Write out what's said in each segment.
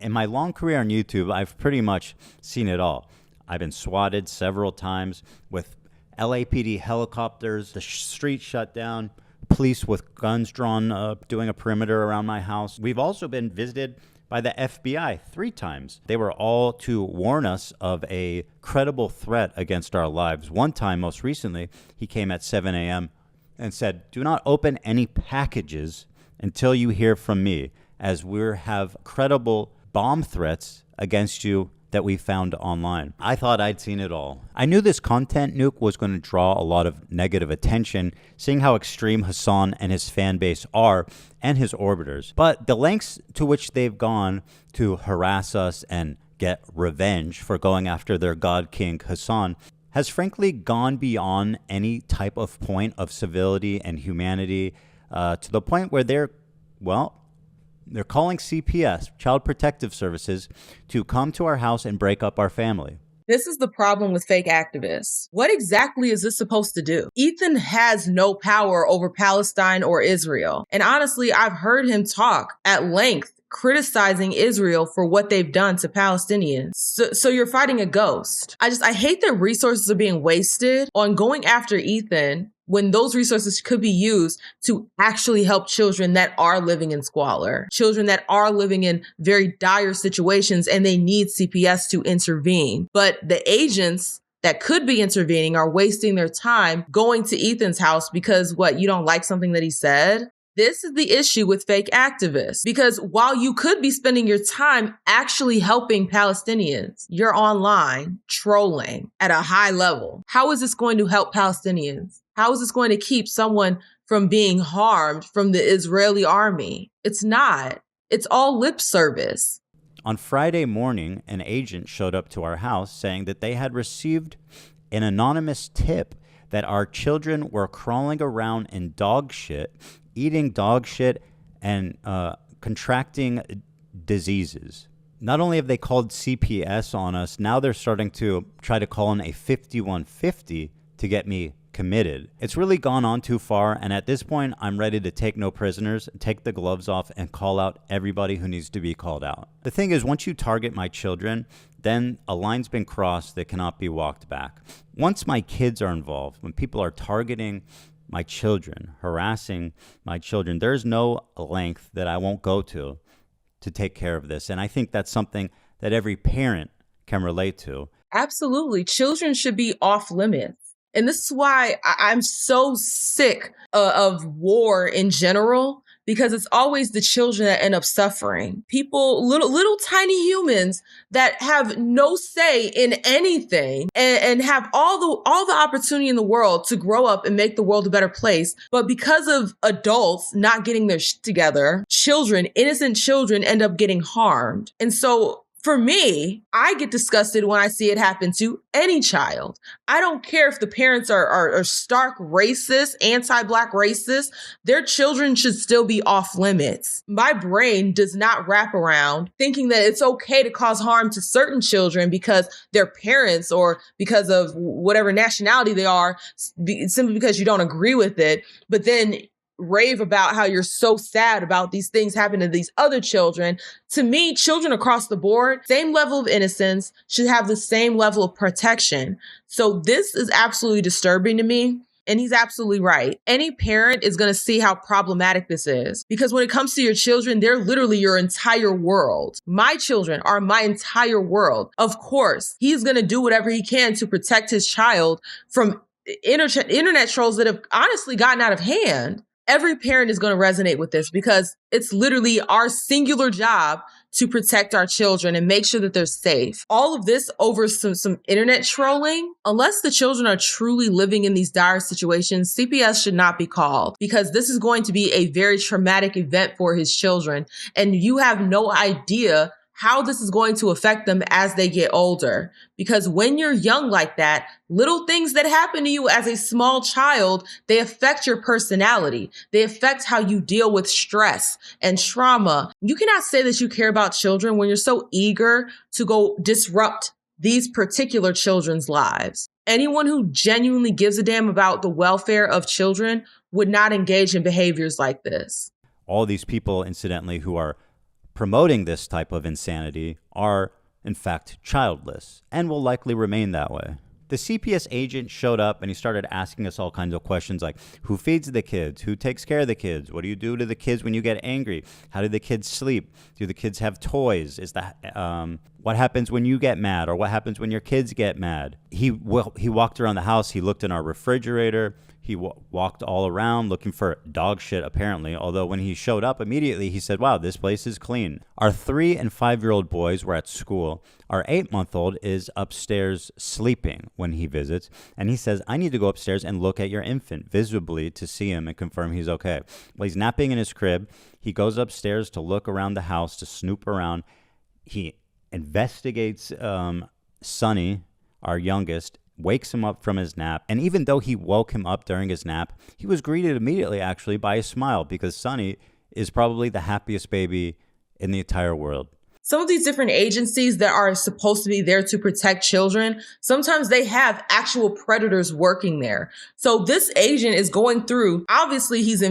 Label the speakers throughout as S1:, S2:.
S1: In my long career on YouTube, I've pretty much seen it all. I've been swatted several times with LAPD helicopters, the street shut down, police with guns drawn, doing a perimeter around my house. We've also been visited by the FBI 3 times. They were all to warn us of a credible threat against our lives. One time, most recently, he came at 7 a.m. and said, "Do not open any packages until you hear from me, as we have credible bomb threats against you that we found online." I thought I'd seen it all. I knew this content nuke was going to draw a lot of negative attention, seeing how extreme Hassan and his fan base are and his orbiters. But the lengths to which they've gone to harass us and get revenge for going after their god king Hassan has frankly gone beyond any type of point of civility and humanity, to the point where they're calling CPS, Child Protective Services, to come to our house and break up our family.
S2: This is the problem with fake activists. What exactly is this supposed to do? Ethan has no power over Palestine or Israel. And honestly, I've heard him talk at length criticizing Israel for what they've done to Palestinians. So you're fighting a ghost. I hate that resources are being wasted on going after Ethan when those resources could be used to actually help children that are living in squalor, children that are living in very dire situations, and they need CPS to intervene. But the agents that could be intervening are wasting their time going to Ethan's house because you don't like something that he said? This is the issue with fake activists, because while you could be spending your time actually helping Palestinians, you're online trolling at a high level. How is this going to help Palestinians? How is this going to keep someone from being harmed from the Israeli army? It's not. It's all lip service.
S1: On Friday morning, an agent showed up to our house saying that they had received an anonymous tip that our children were crawling around in dog shit, eating dog shit, and contracting diseases. Not only have they called CPS on us, now they're starting to try to call in a 5150 to get me committed. It's really gone on too far, and at this point, I'm ready to take no prisoners, take the gloves off, and call out everybody who needs to be called out. The thing is, once you target my children, then a line's been crossed that cannot be walked back. Once my kids are involved, when people are targeting my children, harassing my children, there's no length that I won't go to take care of this. And I think that's something that every parent can relate to.
S2: Absolutely. Children should be off limits. And this is why I'm so sick of war in general, because it's always the children that end up suffering. People, little tiny humans that have no say in anything and have all the opportunity in the world to grow up and make the world a better place. But because of adults not getting their shit together, innocent children end up getting harmed. And so for me, I get disgusted when I see it happen to any child. I don't care if the parents are stark racist, anti-Black racist. Their children should still be off limits. My brain does not wrap around thinking that it's okay to cause harm to certain children because their parents or because of whatever nationality they are, simply because you don't agree with it, but then rave about how you're so sad about these things happening to these other children. To me, children across the board, same level of innocence, should have the same level of protection. So this is absolutely disturbing to me. And he's absolutely right. Any parent is going to see how problematic this is, because when it comes to your children, they're literally your entire world. My children are my entire world. Of course, he's going to do whatever he can to protect his child from internet trolls that have honestly gotten out of hand. Every parent is going to resonate with this because it's literally our singular job to protect our children and make sure that they're safe. All of this over some internet trolling, unless the children are truly living in these dire situations, CPS should not be called, because this is going to be a very traumatic event for his children. And you have no idea how this is going to affect them as they get older. Because when you're young like that, little things that happen to you as a small child, they affect your personality. They affect how you deal with stress and trauma. You cannot say that you care about children when you're so eager to go disrupt these particular children's lives. Anyone who genuinely gives a damn about the welfare of children would not engage in behaviors like this.
S1: All these people, incidentally, who are promoting this type of insanity are, in fact, childless and will likely remain that way. The CPS agent showed up and he started asking us all kinds of questions like, who feeds the kids? Who takes care of the kids? What do you do to the kids when you get angry? How do the kids sleep? Do the kids have toys? What happens when you get mad, or what happens when your kids get mad? He walked around the house. He looked in our refrigerator. He walked all around looking for dog shit, apparently, although when he showed up immediately, he said, wow, this place is clean. Our 3 and 5-year-old boys were at school. Our 8-month-old is upstairs sleeping when he visits, and he says, I need to go upstairs and look at your infant visibly to see him and confirm he's okay. Well, he's napping in his crib. He goes upstairs to look around the house, to snoop around. He investigates Sonny, our youngest, wakes him up from his nap. And even though he woke him up during his nap, he was greeted immediately, actually, by a smile, because Sonny is probably the happiest baby in the entire world.
S2: Some of these different agencies that are supposed to be there to protect children, sometimes they have actual predators working there. So this agent is going through, obviously he's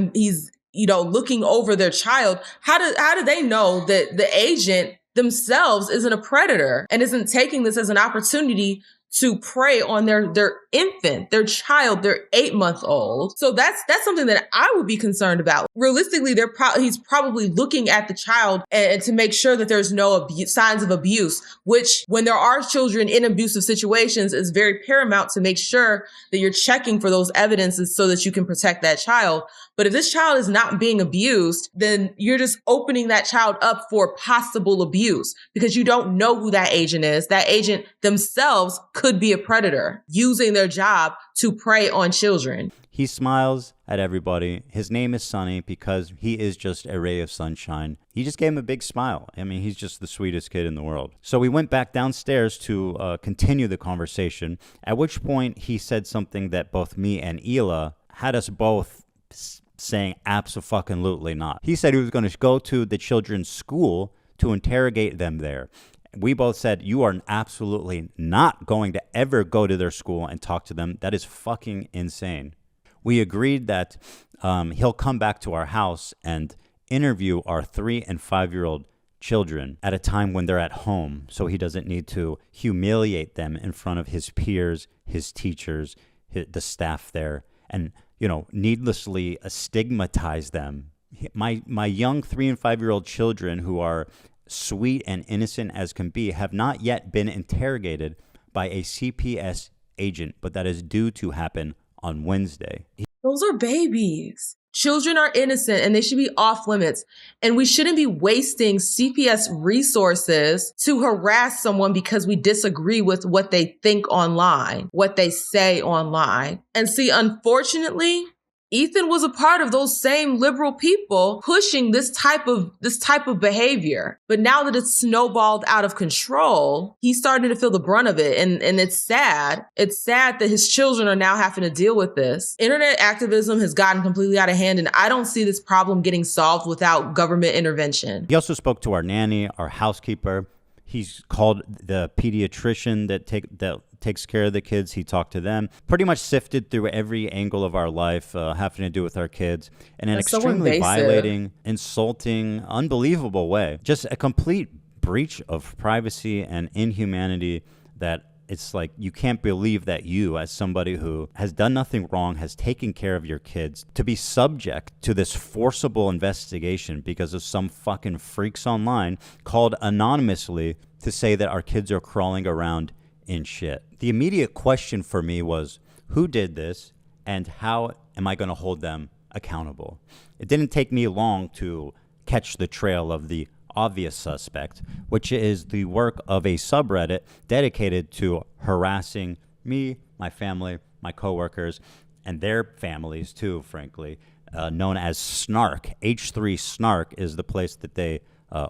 S2: looking over their child. How do they know that the agent themselves isn't a predator and isn't taking this as an opportunity to prey on their infant, their child, their 8-month-old? So that's something that I would be concerned about. Realistically, he's probably looking at the child and to make sure that there's no signs of abuse, which when there are children in abusive situations is very paramount to make sure that you're checking for those evidences so that you can protect that child. But if this child is not being abused, then you're just opening that child up for possible abuse because you don't know who that agent is. That agent themselves could be a predator using their job to prey on children.
S1: He smiles at everybody. His name is Sonny because he is just a ray of sunshine. He just gave him a big smile. I mean, he's just the sweetest kid in the world. So we went back downstairs to continue the conversation, at which point he said something that both me and Hila had us both saying abso-fucking-lutely not. He said he was going to go to the children's school to interrogate them there. We both said, you are absolutely not going to ever go to their school and talk to them. That is fucking insane. We agreed that he'll come back to our house and interview our 3 and 5-year-old children at a time when they're at home, so he doesn't need to humiliate them in front of his peers, his teachers, the staff there, and needlessly stigmatize them. My young 3 and 5-year-old children, who are sweet and innocent as can be, have not yet been interrogated by a CPS agent, but that is due to happen on Wednesday.
S2: Those are babies. Children are innocent and they should be off limits. And we shouldn't be wasting CPS resources to harass someone because we disagree with what they think online, what they say online. And see, unfortunately, Ethan was a part of those same liberal people pushing this type of behavior. But now that it's snowballed out of control, he's starting to feel the brunt of it. And it's sad. It's sad that his children are now having to deal with this. Internet activism has gotten completely out of hand, and I don't see this problem getting solved without government intervention.
S1: He also spoke to our nanny, our housekeeper. He's called the pediatrician that takes care of the kids. He talked to them, pretty much sifted through every angle of our life having to do with our kids in an extremely violating, insulting, unbelievable way. Just a complete breach of privacy and inhumanity that it's like you can't believe that you, as somebody who has done nothing wrong, has taken care of your kids, to be subject to this forcible investigation because of some fucking freaks online called anonymously to say that our kids are crawling around in shit. The immediate question for me was, who did this and how am I going to hold them accountable? It didn't take me long to catch the trail of the obvious suspect, which is the work of a subreddit dedicated to harassing me, my family, my coworkers, and their families too, frankly, known as Snark. H3 Snark is the place that they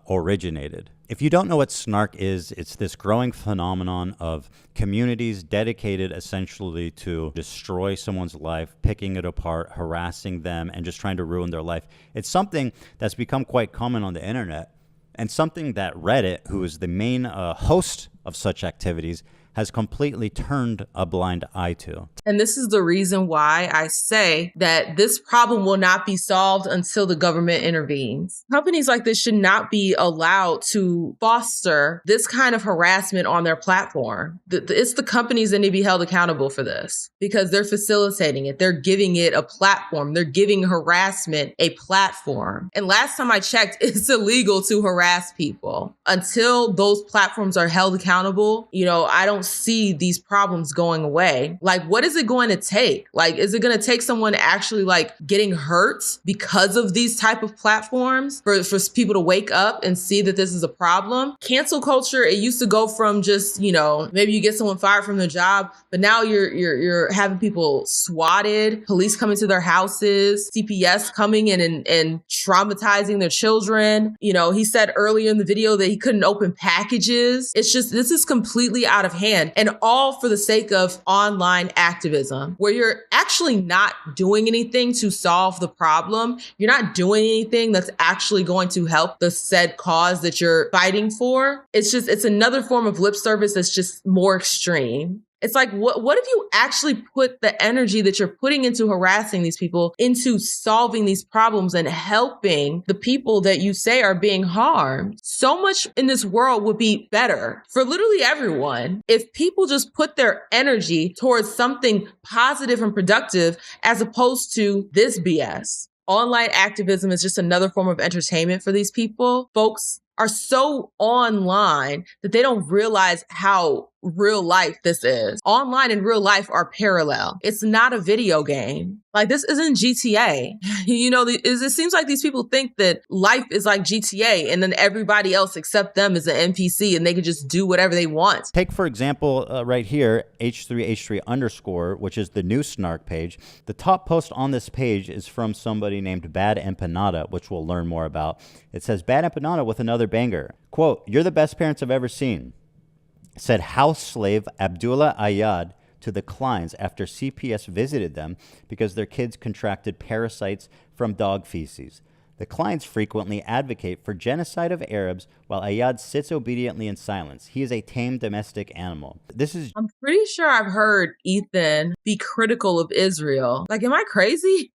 S1: originated. If you don't know what Snark is, it's this growing phenomenon of communities dedicated essentially to destroy someone's life, picking it apart, harassing them, and just trying to ruin their life. It's something that's become quite common on the internet, and something that Reddit, who is the main host of such activities, has completely turned a blind eye to.
S2: And this is the reason why I say that this problem will not be solved until the government intervenes. Companies like this should not be allowed to foster this kind of harassment on their platform. It's the companies that need to be held accountable for this because they're facilitating it. They're giving it a platform. They're giving harassment a platform. And last time I checked, it's illegal to harass people. Until those platforms are held accountable, I don't see these problems going away. Like, what is it going to take? Like, is it going to take someone actually like getting hurt because of these type of platforms for people to wake up and see that this is a problem? Cancel culture, it used to go from just, maybe you get someone fired from their job, but now you're having people swatted, police coming to their houses, CPS coming in and traumatizing their children. He said earlier in the video that he couldn't open packages. It's just, this is completely out of hand, and all for the sake of online activism, where you're actually not doing anything to solve the problem. You're not doing anything that's actually going to help the said cause that you're fighting for. It's another form of lip service that's just more extreme. It's like, what if you actually put the energy that you're putting into harassing these people into solving these problems and helping the people that you say are being harmed? So much in this world would be better for literally everyone if people just put their energy towards something positive and productive as opposed to this BS. Online activism is just another form of entertainment for these people. Folks are so online that they don't realize how real life this is. Online and real life are parallel. It's not a video game. Like, this isn't GTA. It seems like these people think that life is like GTA and then everybody else except them is an NPC and they can just do whatever they want.
S1: Take, for example, right here, H3H3_, which is the new snark page. The top post on this page is from somebody named Bad Empanada, which we'll learn more about. It says, Bad Empanada with another banger. Quote, "You're the best parents I've ever seen," said house slave Abdullah Ayad to the Kleins after CPS visited them because their kids contracted parasites from dog feces. The Kleins frequently advocate for genocide of Arabs while Ayad sits obediently in silence. He is a tame domestic animal. I'm
S2: pretty sure I've heard Ethan be critical of Israel. Like, am I crazy?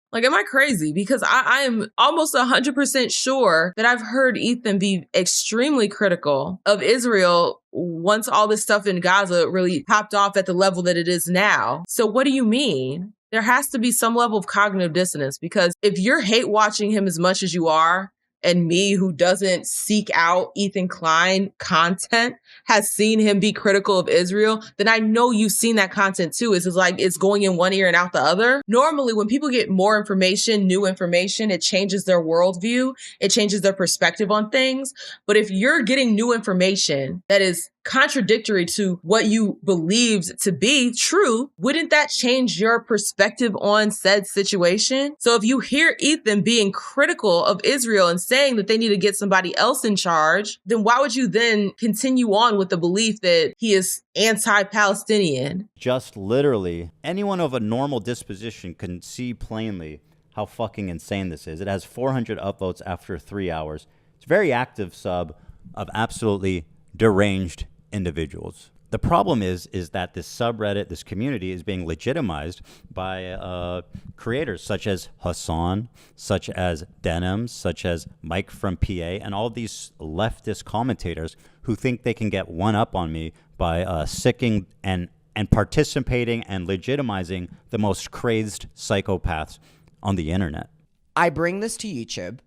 S2: Because I am almost 100% sure that I've heard Ethan be extremely critical of Israel once all this stuff in Gaza really popped off at the level that it is now. So what do you mean? There has to be some level of cognitive dissonance, because if you're hate watching him as much as you are, and me, who doesn't seek out Ethan Klein content, has seen him be critical of Israel, then I know you've seen that content too. It's like it's going in one ear and out the other. Normally, when people get more information, new information, it changes their worldview. It changes their perspective on things. But if you're getting new information that is contradictory to what you believed to be true, wouldn't that change your perspective on said situation? So if you hear Ethan being critical of Israel and saying that they need to get somebody else in charge, then why would you then continue on with the belief that he is anti-Palestinian?
S1: Just literally, anyone of a normal disposition can see plainly how fucking insane this is. It has 400 upvotes after 3 hours. It's a very active sub of absolutely deranged individuals. The problem is that this subreddit, this community, is being legitimized by creators such as Hassan, such as Denims, such as Mike from PA, and all these leftist commentators who think they can get one up on me by sicking and participating and legitimizing the most crazed psychopaths on the internet.
S3: I bring this to YouTube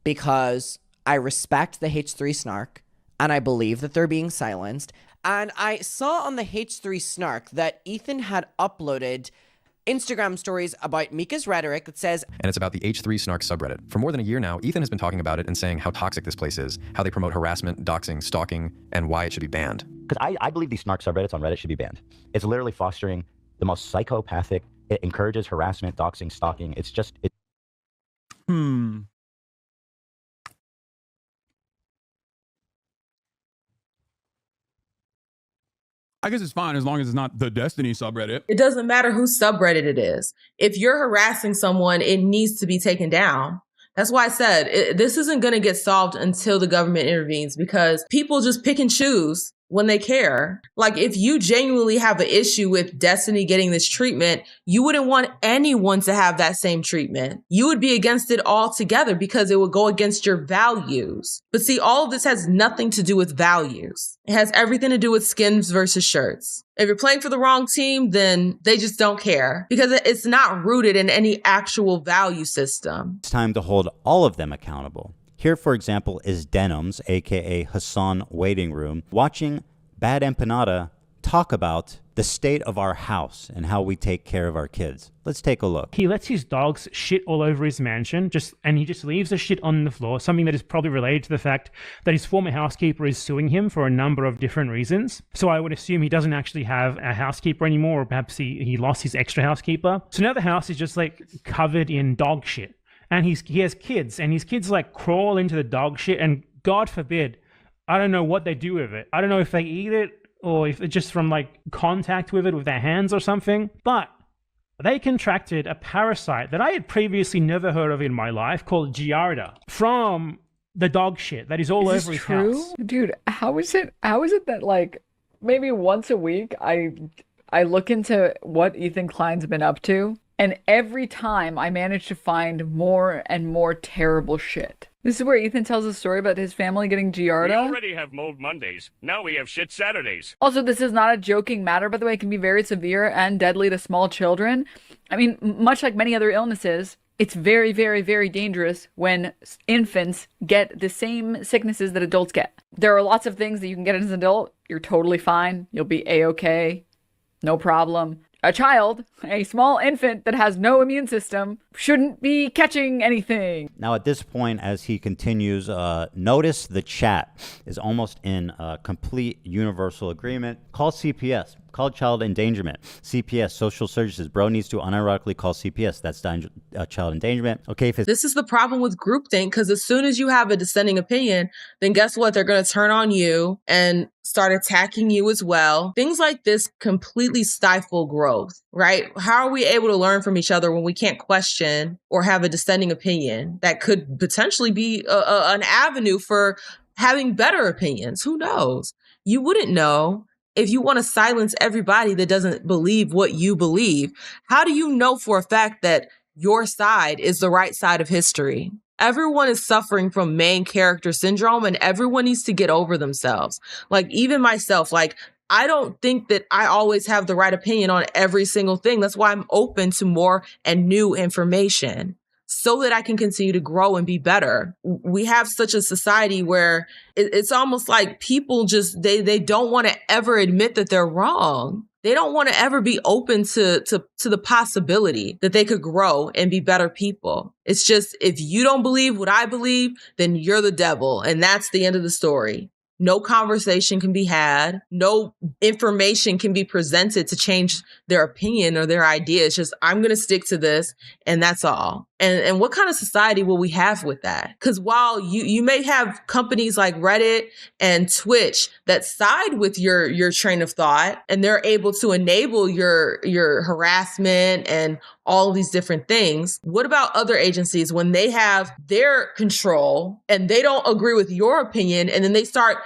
S3: because I respect the H3 snark, and I believe that they're being silenced. And I saw on the H3 snark that Ethan had uploaded Instagram stories about Mika's rhetoric that says...
S4: And it's about the H3 snark subreddit. For more than a year now, Ethan has been talking about it and saying how toxic this place is, how they promote harassment, doxing, stalking, and why it should be banned.
S5: Because I believe these snark subreddits on Reddit should be banned. It's literally fostering the most psychopathic. It encourages harassment, doxing, stalking. It's just...
S6: I guess it's fine as long as it's not the Destiny subreddit.
S2: It doesn't matter whose subreddit it is. If you're harassing someone, it needs to be taken down. That's why I said this isn't going to get solved until the government intervenes, because people just pick and choose when they care. Like, if you genuinely have an issue with Destiny getting this treatment, you wouldn't want anyone to have that same treatment. You would be against it altogether because it would go against your values. But see, all of this has nothing to do with values. It has everything to do with skins versus shirts. If you're playing for the wrong team, then they just don't care because it's not rooted in any actual value system.
S1: It's time to hold all of them accountable. Here, for example, is Denims, aka Hassan Waiting Room, watching Bad Empanada talk about the state of our house and how we take care of our kids. Let's take a look.
S7: He lets his dogs shit all over his mansion, and he just leaves the shit on the floor, something that is probably related to the fact that his former housekeeper is suing him for a number of different reasons. So I would assume he doesn't actually have a housekeeper anymore, or perhaps he lost his extra housekeeper. So now the house is just like covered in dog shit. And he has kids, and his kids like crawl into the dog shit, and God forbid, I don't know what they do with it. I don't know if they eat it or if it's just from like contact with it with their hands or something. But they contracted a parasite that I had previously never heard of in my life called Giardia from the dog shit that is all over his house.
S8: Dude, how is it that like maybe once a week I look into what Ethan Klein's been up to? And every time I manage to find more and more terrible shit. This is where Ethan tells a story about his family getting Giardia.
S9: We already have mold Mondays. Now we have shit Saturdays.
S8: Also, this is not a joking matter, by the way. It can be very severe and deadly to small children. I mean, much like many other illnesses, it's very, very, very dangerous when infants get the same sicknesses that adults get. There are lots of things that you can get as an adult. You're totally fine. You'll be A-okay. No problem. A child, a small infant that has no immune system, shouldn't be catching anything.
S1: Now, at this point, as he continues, notice the chat is almost in complete universal agreement. Call CPS. Call child endangerment. CPS, social services. Bro needs to unironically call CPS. That's child endangerment. Okay.
S2: This is the problem with groupthink, because as soon as you have a dissenting opinion, then guess what? They're going to turn on you and start attacking you as well. Things like this completely stifle growth, right? How are we able to learn from each other when we can't question or have a dissenting opinion that could potentially be an avenue for having better opinions? Who knows? You wouldn't know. If you want to silence everybody that doesn't believe what you believe, how do you know for a fact that your side is the right side of history? Everyone is suffering from main character syndrome, and everyone needs to get over themselves. Like, even myself, like, I don't think that I always have the right opinion on every single thing. That's why I'm open to more and new information, so that I can continue to grow and be better. We have such a society where it's almost like people just, they don't want to ever admit that they're wrong. They don't want to ever be open to the possibility that they could grow and be better people. It's just, if you don't believe what I believe, then you're the devil. And that's the end of the story. No conversation can be had. No information can be presented to change their opinion or their idea. It's just, I'm going to stick to this, and that's all. And what kind of society will we have with that? Because while you may have companies like Reddit and Twitch that side with your train of thought, and they're able to enable your harassment and all of these different things, what about other agencies when they have their control and they don't agree with your opinion, and then they start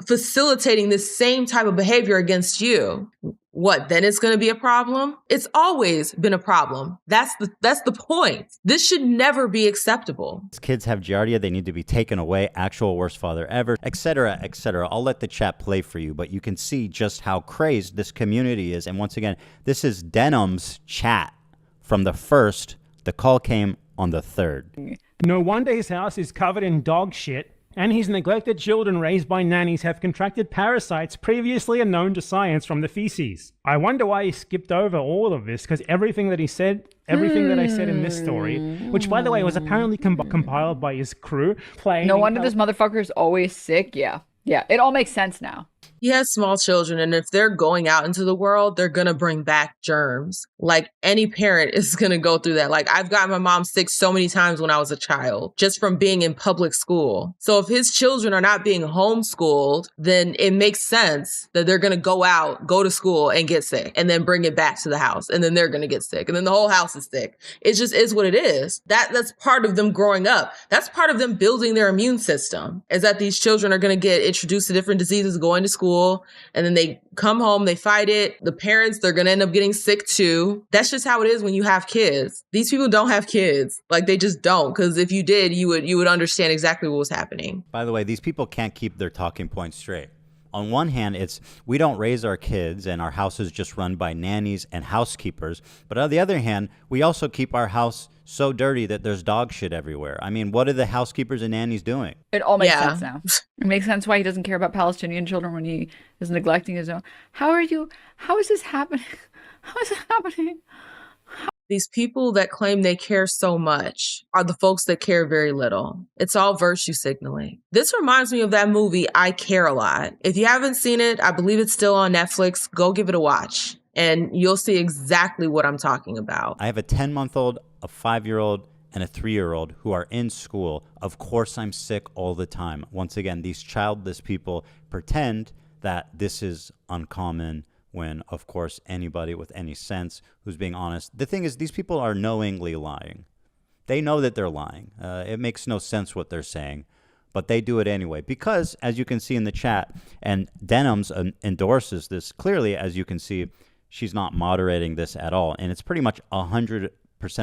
S2: facilitating this same type of behavior against you? What, then it's going to be a problem? It's always been a problem. That's the point. This should never be acceptable.
S1: Kids have Giardia, they need to be taken away, actual worst father ever, etc., etc. I'll let the chat play for you, but you can see just how crazed this community is. And once again, this is Denim's chat from the 1st. The call came on the 3rd.
S7: No wonder his house is covered in dog shit, and his neglected children raised by nannies have contracted parasites previously unknown to science from the feces. I wonder why he skipped over all of this, because everything that I said in this story, which, by the way, was apparently compiled by his crew.
S8: No wonder this motherfucker is always sick. Yeah, it all makes sense now.
S2: He has small children, and if they're going out into the world, they're going to bring back germs. Like, any parent is going to go through that. Like, I've got my mom sick so many times when I was a child, just from being in public school. So if his children are not being homeschooled, then it makes sense that they're going to go out, go to school, and get sick, and then bring it back to the house, and then they're going to get sick, and then the whole house is sick. It just is what it is. That's part of them growing up. That's part of them building their immune system, is that these children are going to get introduced to different diseases going to school, and then they come home, they fight it. The parents, they're going to end up getting sick too. That's just how it is when you have kids. These people don't have kids. Like, they just don't, because if you did, you would understand exactly what was happening.
S1: By the way, these people can't keep their talking points straight. On one hand, it's we don't raise our kids and our house is just run by nannies and housekeepers. But on the other hand, we also keep our house so dirty that there's dog shit everywhere. I mean, what are the housekeepers and nannies doing?
S8: It all makes sense now. It makes sense why he doesn't care about Palestinian children when he is neglecting his own. How is this happening? How is it happening?
S2: These people that claim they care so much are the folks that care very little. It's all virtue signaling. This reminds me of that movie, I Care a Lot. If you haven't seen it, I believe it's still on Netflix. Go give it a watch and you'll see exactly what I'm talking about.
S1: I have a 10-month-old, a 5-year-old, and a 3-year-old who are in school. Of course, I'm sick all the time. Once again, these childless people pretend that this is uncommon, when, of course, anybody with any sense who's being honest. The thing is, these people are knowingly lying. They know that they're lying. It makes no sense what they're saying, but they do it anyway. Because, as you can see in the chat, and Denims endorses this clearly, as you can see, she's not moderating this at all. And it's pretty much 100%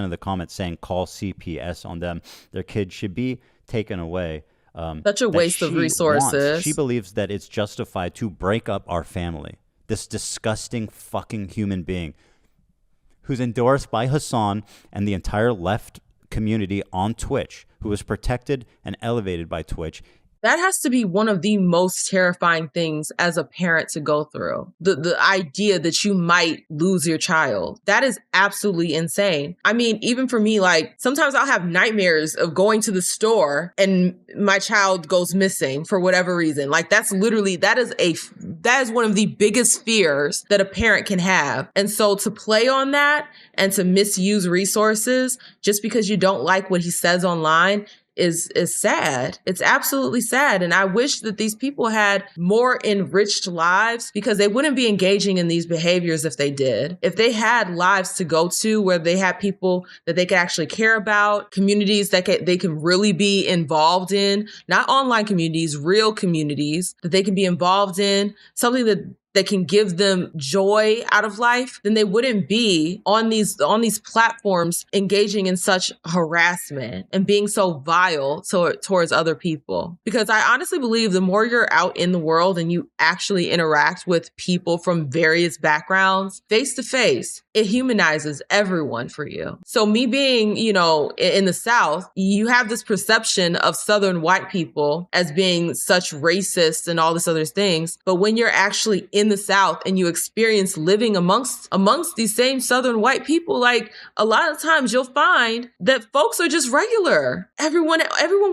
S1: of the comments saying call CPS on them. Their kids should be taken away.
S2: Such a waste of resources.
S1: She believes that it's justified to break up our family. This disgusting fucking human being who's endorsed by Hassan and the entire left community on Twitch, who is protected and elevated by Twitch.
S2: That has to be one of the most terrifying things as a parent to go through. The idea that you might lose your child. That is absolutely insane. I mean, even for me, like, sometimes I'll have nightmares of going to the store and my child goes missing for whatever reason. Like, that's literally, that is one of the biggest fears that a parent can have. And so to play on that and to misuse resources just because you don't like what he says online is sad. It's absolutely sad. And I wish that these people had more enriched lives, because they wouldn't be engaging in these behaviors if they did. If they had lives to go to where they had people that they could actually care about, communities that they can really be involved in, not online communities, real communities that they can be involved in, something that can give them joy out of life, then they wouldn't be on these platforms engaging in such harassment and being so vile towards other people. Because I honestly believe the more you're out in the world and you actually interact with people from various backgrounds, face to face, it humanizes everyone for you. So me being, in the South, you have this perception of Southern white people as being such racists and all this other things. But when you're actually in the South and you experience living amongst these same Southern white people, like, a lot of times you'll find that folks are just regular. Everyone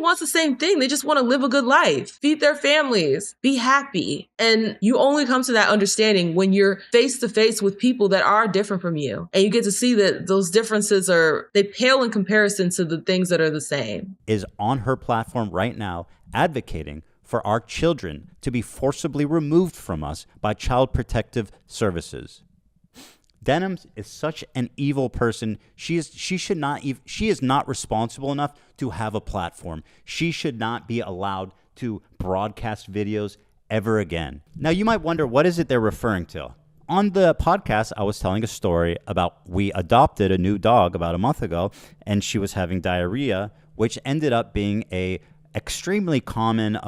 S2: wants the same thing. They just want to live a good life, feed their families, be happy. And you only come to that understanding when you're face to face with people that are different from you. And you get to see that those differences they pale in comparison to the things that are the same.
S1: Is on her platform right now advocating for our children to be forcibly removed from us by Child Protective Services. Denims is such an evil person. She is not responsible enough to have a platform. She should not be allowed to broadcast videos ever again. Now, you might wonder, what is it they're referring to? On the podcast, I was telling a story about we adopted a new dog about a month ago, and she was having diarrhea, which ended up being a extremely common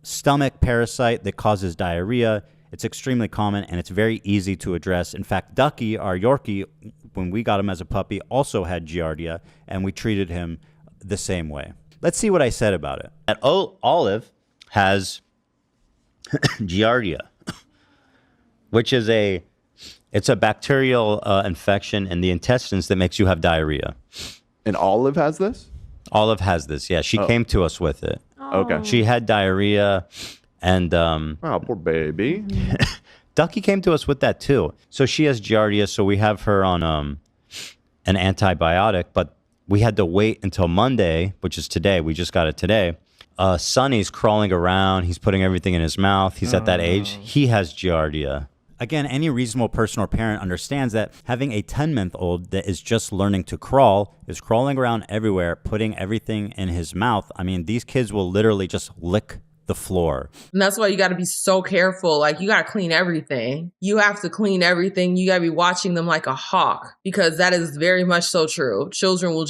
S1: stomach parasite that causes diarrhea. It's extremely common, and it's very easy to address. In fact, Ducky, our Yorkie, when we got him as a puppy, also had Giardia, and we treated him the same way. Let's see what I said about it. That Olive has Giardia, which is it's a bacterial infection in the intestines that makes you have diarrhea.
S10: And Olive has this?
S1: Olive has this, yeah. She came to us with it.
S10: Okay.
S1: She had diarrhea, and
S10: oh, poor baby.
S1: Ducky came to us with that too. So she has Giardia, so we have her on an antibiotic, but we had to wait until Monday, which is today. We just got it today. Sonny's crawling around. He's putting everything in his mouth. He's at that age. He has Giardia. Again, any reasonable person or parent understands that having a 10-month-old that is just learning to crawl, is crawling around everywhere, putting everything in his mouth. I mean, these kids will literally just lick the floor.
S2: And that's why you got to be so careful. Like, you got to clean everything. You have to clean everything. You got to be watching them like a hawk, because that is very much so true. Children will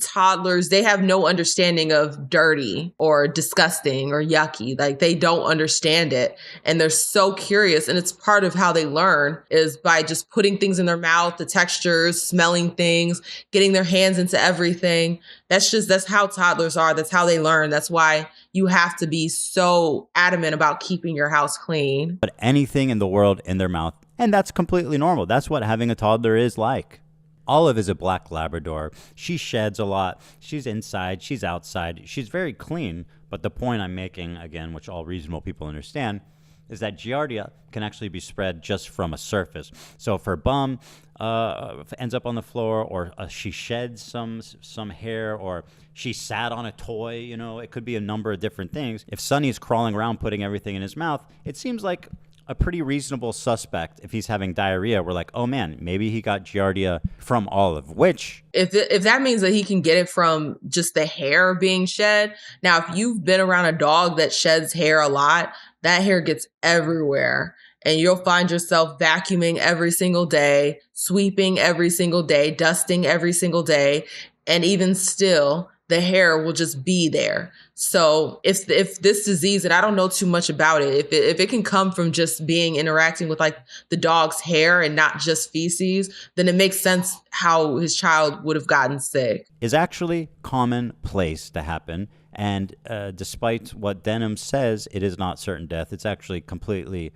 S2: toddlers, they have no understanding of dirty or disgusting or yucky. Like, they don't understand it. And they're so curious. And it's part of how they learn, is by just putting things in their mouth, the textures, smelling things, getting their hands into everything. That's how toddlers are. That's how they learn. That's why you have to be so adamant about keeping your house clean.
S1: But anything in the world in their mouth, and that's completely normal. That's what having a toddler is like. Olive is a black Labrador. She sheds a lot. She's inside, she's outside. She's very clean. But the point I'm making, again, which all reasonable people understand, is that Giardia can actually be spread just from a surface. So if her bum ends up on the floor, or she sheds some hair, or she sat on a toy, it could be a number of different things. If Sonny's crawling around putting everything in his mouth, it seems like a pretty reasonable suspect. If he's having diarrhea, we're like, oh man, maybe he got Giardia from Olive, which...
S2: If that means that he can get it from just the hair being shed. Now, if you've been around a dog that sheds hair a lot, that hair gets everywhere. And you'll find yourself vacuuming every single day, sweeping every single day, dusting every single day. And even still, the hair will just be there. So if this disease, and I don't know too much about it, if it can come from just interacting with like the dog's hair and not just feces, then it makes sense how his child would have gotten sick.
S1: Is actually commonplace to happen. And despite what Denham says, it is not certain death. It's actually completely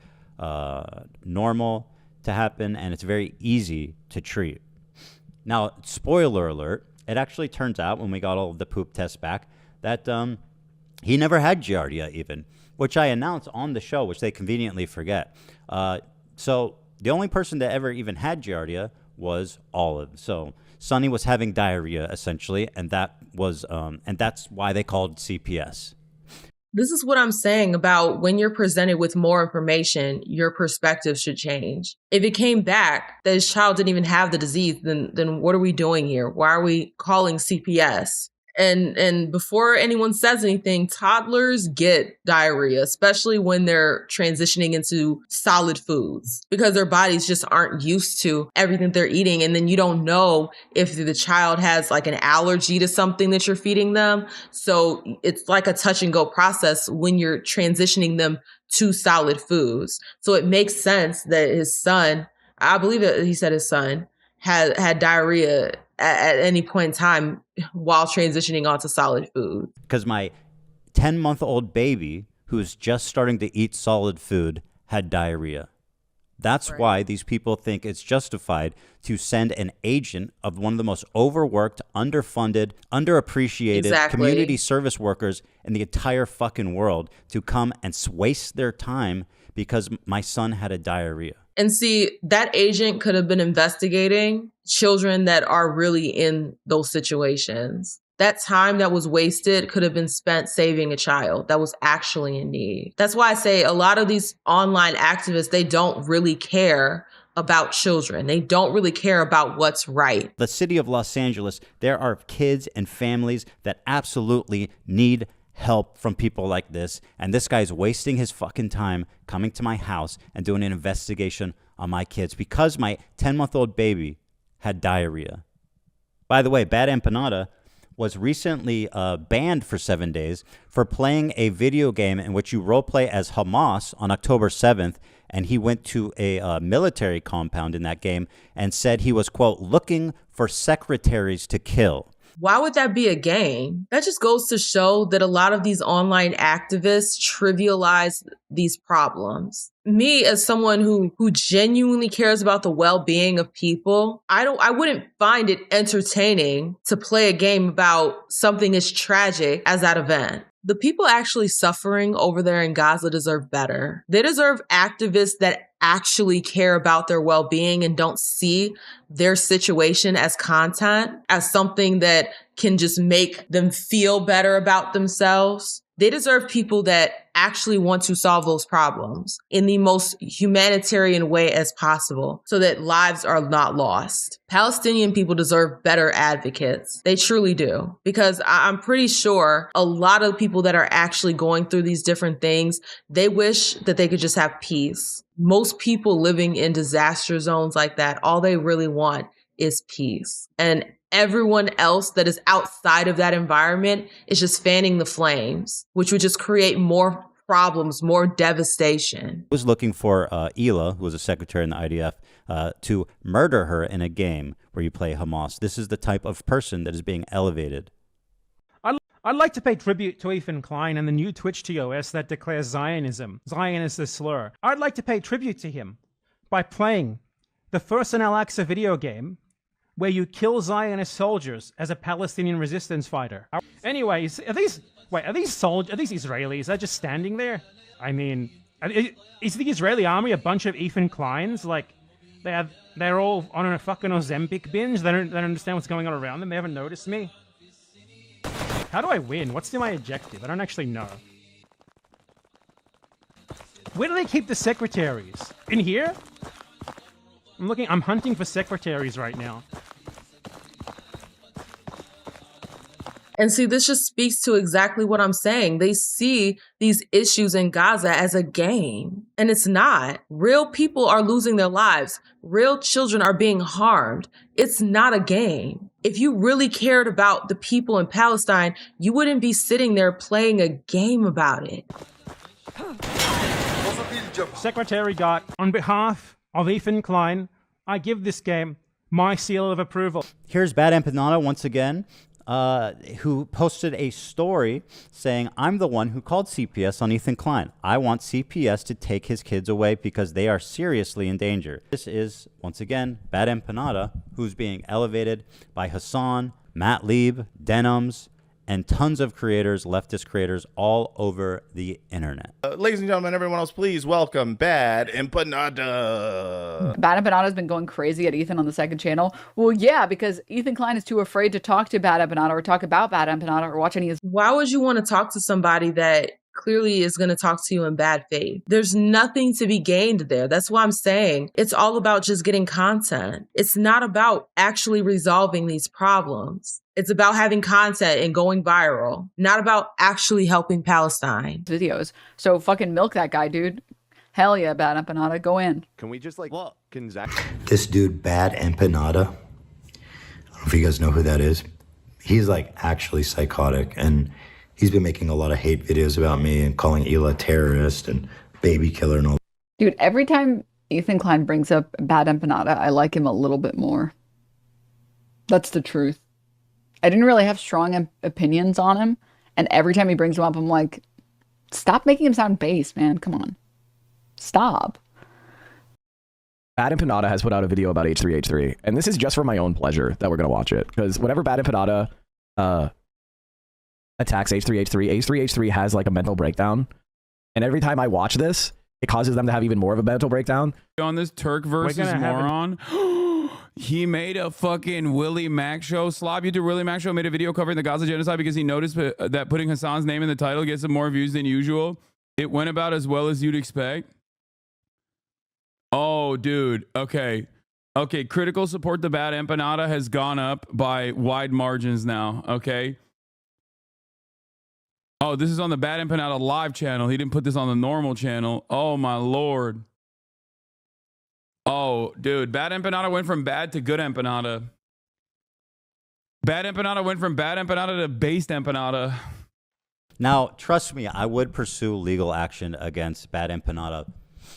S1: normal to happen, and it's very easy to treat. Now, spoiler alert, it actually turns out when we got all of the poop tests back that he never had Giardia even, which I announced on the show, which they conveniently forget. So the only person that ever even had Giardia was Olive. So Sonny was having diarrhea essentially, and that's why they called CPS.
S2: This is what I'm saying about when you're presented with more information, your perspective should change. If it came back that his child didn't even have the disease, then what are we doing here? Why are we calling CPS? And before anyone says anything, toddlers get diarrhea, especially when they're transitioning into solid foods, because their bodies just aren't used to everything they're eating. And then you don't know if the child has like an allergy to something that you're feeding them. So it's like a touch and go process when you're transitioning them to solid foods. So it makes sense that his son, I believe that he said his son had diarrhea at any point in time while transitioning onto solid food.
S1: Because my 10-month-old baby, who's just starting to eat solid food, had diarrhea. That's
S2: Right.
S1: why these people think it's justified to send an agent of one of the most overworked, underfunded, underappreciated
S2: Exactly.
S1: community service workers in the entire fucking world to come and waste their time because my son had a diarrhea.
S2: And see, that agent could have been investigating children that are really in those situations. That time that was wasted could have been spent saving a child that was actually in need. That's why I say a lot of these online activists, they don't really care about children. They don't really care about what's right.
S1: The city of Los Angeles, there are kids and families that absolutely need help from people like this, and this guy's wasting his fucking time coming to my house and doing an investigation on my kids because my 10-month-old baby had diarrhea. By the way, Bad Empanada was recently banned for 7 days for playing a video game in which you roleplay as Hamas on October 7th, and he went to a military compound in that game and said he was, quote, looking for secretaries to kill.
S2: Why would that be a game? That just goes to show that a lot of these online activists trivialize these problems. Me, as someone who genuinely cares about the well-being of people, I wouldn't find it entertaining to play a game about something as tragic as that event. The people actually suffering over there in Gaza deserve better. They deserve activists that actually care about their well-being and don't see their situation as content, as something that can just make them feel better about themselves. They deserve people that actually want to solve those problems in the most humanitarian way as possible so that lives are not lost. Palestinian people deserve better advocates. They truly do. Because I'm pretty sure a lot of people that are actually going through these different things, they wish that they could just have peace. Most people living in disaster zones like that, all they really want is peace. And everyone else that is outside of that environment is just fanning the flames, which would just create more problems, more devastation.
S1: Was looking for Ela, who was a secretary in the IDF, to murder her in a game where you play Hamas. This is the type of person that is being elevated.
S7: I'd like to pay tribute to Ethan Klein and the new Twitch TOS that declares Zionism. Zion is a slur. I'd like to pay tribute to him by playing the first in Al-Aqsa video game where you kill Zionist soldiers as a Palestinian resistance fighter. Anyways, are these Israelis? They're just standing there? I mean, is the Israeli army a bunch of Ethan Kleins? Like, they're all on a fucking Ozempic binge? They don't understand what's going on around them? They haven't noticed me? How do I win? What's my objective? I don't actually know. Where do they keep the secretaries? In here? I'm hunting for secretaries right now.
S2: And see, this just speaks to exactly what I'm saying. They see these issues in Gaza as a game, and it's not. Real people are losing their lives. Real children are being harmed. It's not a game. If you really cared about the people in Palestine, you wouldn't be sitting there playing a game about it.
S7: Secretary Gott, on behalf of Ethan Klein, I give this game my seal of approval.
S1: Here's Bad Empanada once again, who posted a story saying, I'm the one who called CPS on Ethan Klein. I want CPS to take his kids away because they are seriously in danger. This is, once again, Bad Empanada, who's being elevated by Hassan, Matt Lieb, Denims, and tons of creators, leftist creators, all over the internet.
S11: Ladies and gentlemen, everyone else, please welcome Bad Empanada.
S8: Bad Empanada has been going crazy at Ethan on the second channel. Well, yeah, because Ethan Klein is too afraid to talk to Bad Empanada or talk about Bad Empanada or watch any of his.
S2: Why would you want to talk to somebody that clearly is going to talk to you in bad faith? There's nothing to be gained there. That's why I'm saying it's all about just getting content. It's not about actually resolving these problems. It's about having content and going viral, not about actually helping Palestine.
S8: Videos. So fucking milk that guy, dude. Hell yeah, Bad Empanada, go in.
S10: Can we just
S12: This dude, Bad Empanada, I don't know if you guys know who that is. He's like actually psychotic, and he's been making a lot of hate videos about me and calling Ela a terrorist and baby killer and all.
S8: Dude, every time Ethan Klein brings up Bad Empanada, I like him a little bit more. That's the truth. I didn't really have strong opinions on him, and every time he brings him up, I'm like, stop making him sound base, man. Come on. Stop.
S4: Bad Empanada has put out a video about H3H3, and this is just for my own pleasure that we're going to watch it, because whenever Bad Empanada attacks H3H3, H3H3 has like a mental breakdown, and every time I watch this, it causes them to have even more of a mental breakdown.
S6: On this Turk versus moron, he made a fucking Willie Mac show. Slob YouTuber Willie Mac show made a video covering the Gaza genocide because he noticed that putting Hassan's name in the title gets him more views than usual. It went about as well as you'd expect. Oh, dude. Okay. Okay. Critical support to Bad Empanada has gone up by wide margins now. Okay. Oh, this is on the Bad Empanada live channel. He didn't put this on the normal channel. Oh, my Lord. Oh, dude. Bad Empanada went from bad to good Empanada. Bad Empanada went from Bad Empanada to based Empanada.
S1: Now, trust me, I would pursue legal action against Bad Empanada,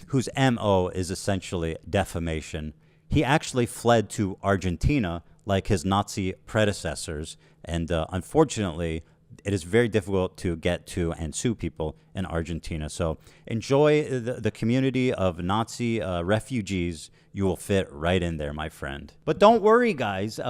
S1: whose MO is essentially defamation. He actually fled to Argentina like his Nazi predecessors, and unfortunately, it is very difficult to get to and sue people in Argentina. So enjoy the community of Nazi refugees. You will fit right in there, my friend. But don't worry, guys.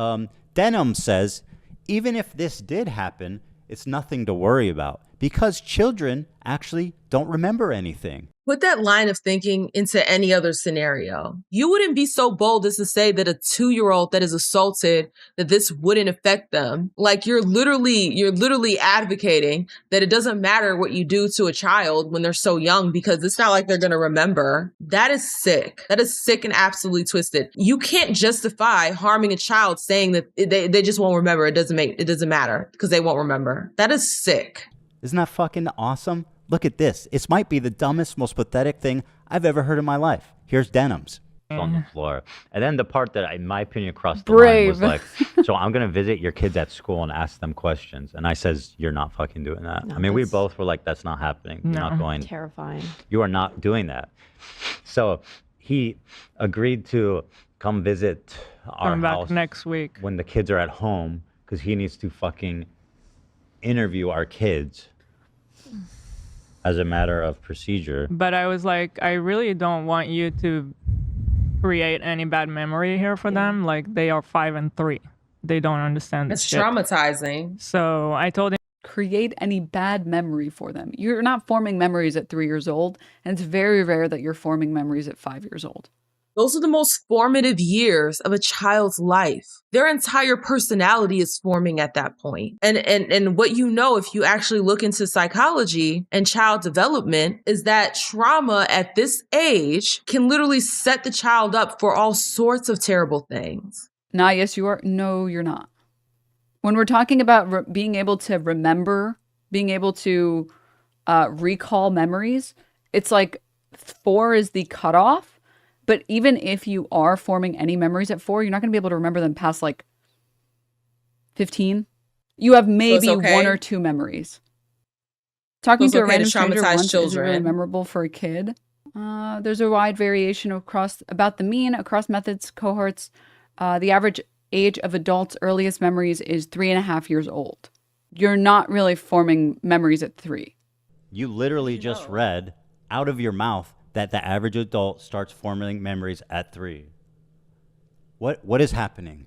S1: Denim says, even if this did happen, it's nothing to worry about because children actually don't remember anything.
S2: Put that line of thinking into any other scenario. You wouldn't be so bold as to say that a 2-year-old that is assaulted, that this wouldn't affect them. Like you're literally advocating that it doesn't matter what you do to a child when they're so young because it's not like they're going to remember. That is sick. That is sick and absolutely twisted. You can't justify harming a child saying that they just won't remember. It doesn't matter because they won't remember. That is sick.
S1: Isn't that fucking awesome? Look at this. It might be the dumbest, most pathetic thing I've ever heard in my life. Here's denims on the floor. And then the part that, in my opinion, crossed the line was like, so I'm going to visit your kids at school and ask them questions. And I says, you're not fucking doing that.
S13: No,
S1: I mean, we both were like, that's not happening. You're not going.
S13: Terrifying.
S1: You are not doing that. So he agreed to come visit our house
S14: next week
S1: when the kids are at home because he needs to fucking interview our kids as a matter of procedure.
S14: But I was like, I really don't want you to create any bad memory here for them. Like, they are 5 and 3. They don't understand this
S2: It's
S14: shit.
S2: traumatizing.
S14: So I told him,
S8: create any bad memory for them. You're not forming memories at 3 years old, and it's very rare that you're forming memories at 5 years old.
S2: Those are the most formative years of a child's life. Their entire personality is forming at that point. And what you know, if you actually look into psychology and child development, is that trauma at this age can literally set the child up for all sorts of terrible things.
S8: Nah, yes, you are. No, you're not. When we're talking about being able to remember, being able to recall memories, it's like 4 is the cutoff. But even if you are forming any memories at 4, you're not going to be able to remember them past like 15. You have maybe 1 or 2 memories. Talking to a random stranger once isn't really memorable for a kid. There's a wide variation about the mean across methods, cohorts. The average age of adults' earliest memories is 3.5 years old. You're not really forming memories at 3.
S1: You literally just read out of your mouth that the average adult starts forming memories at 3. What is happening?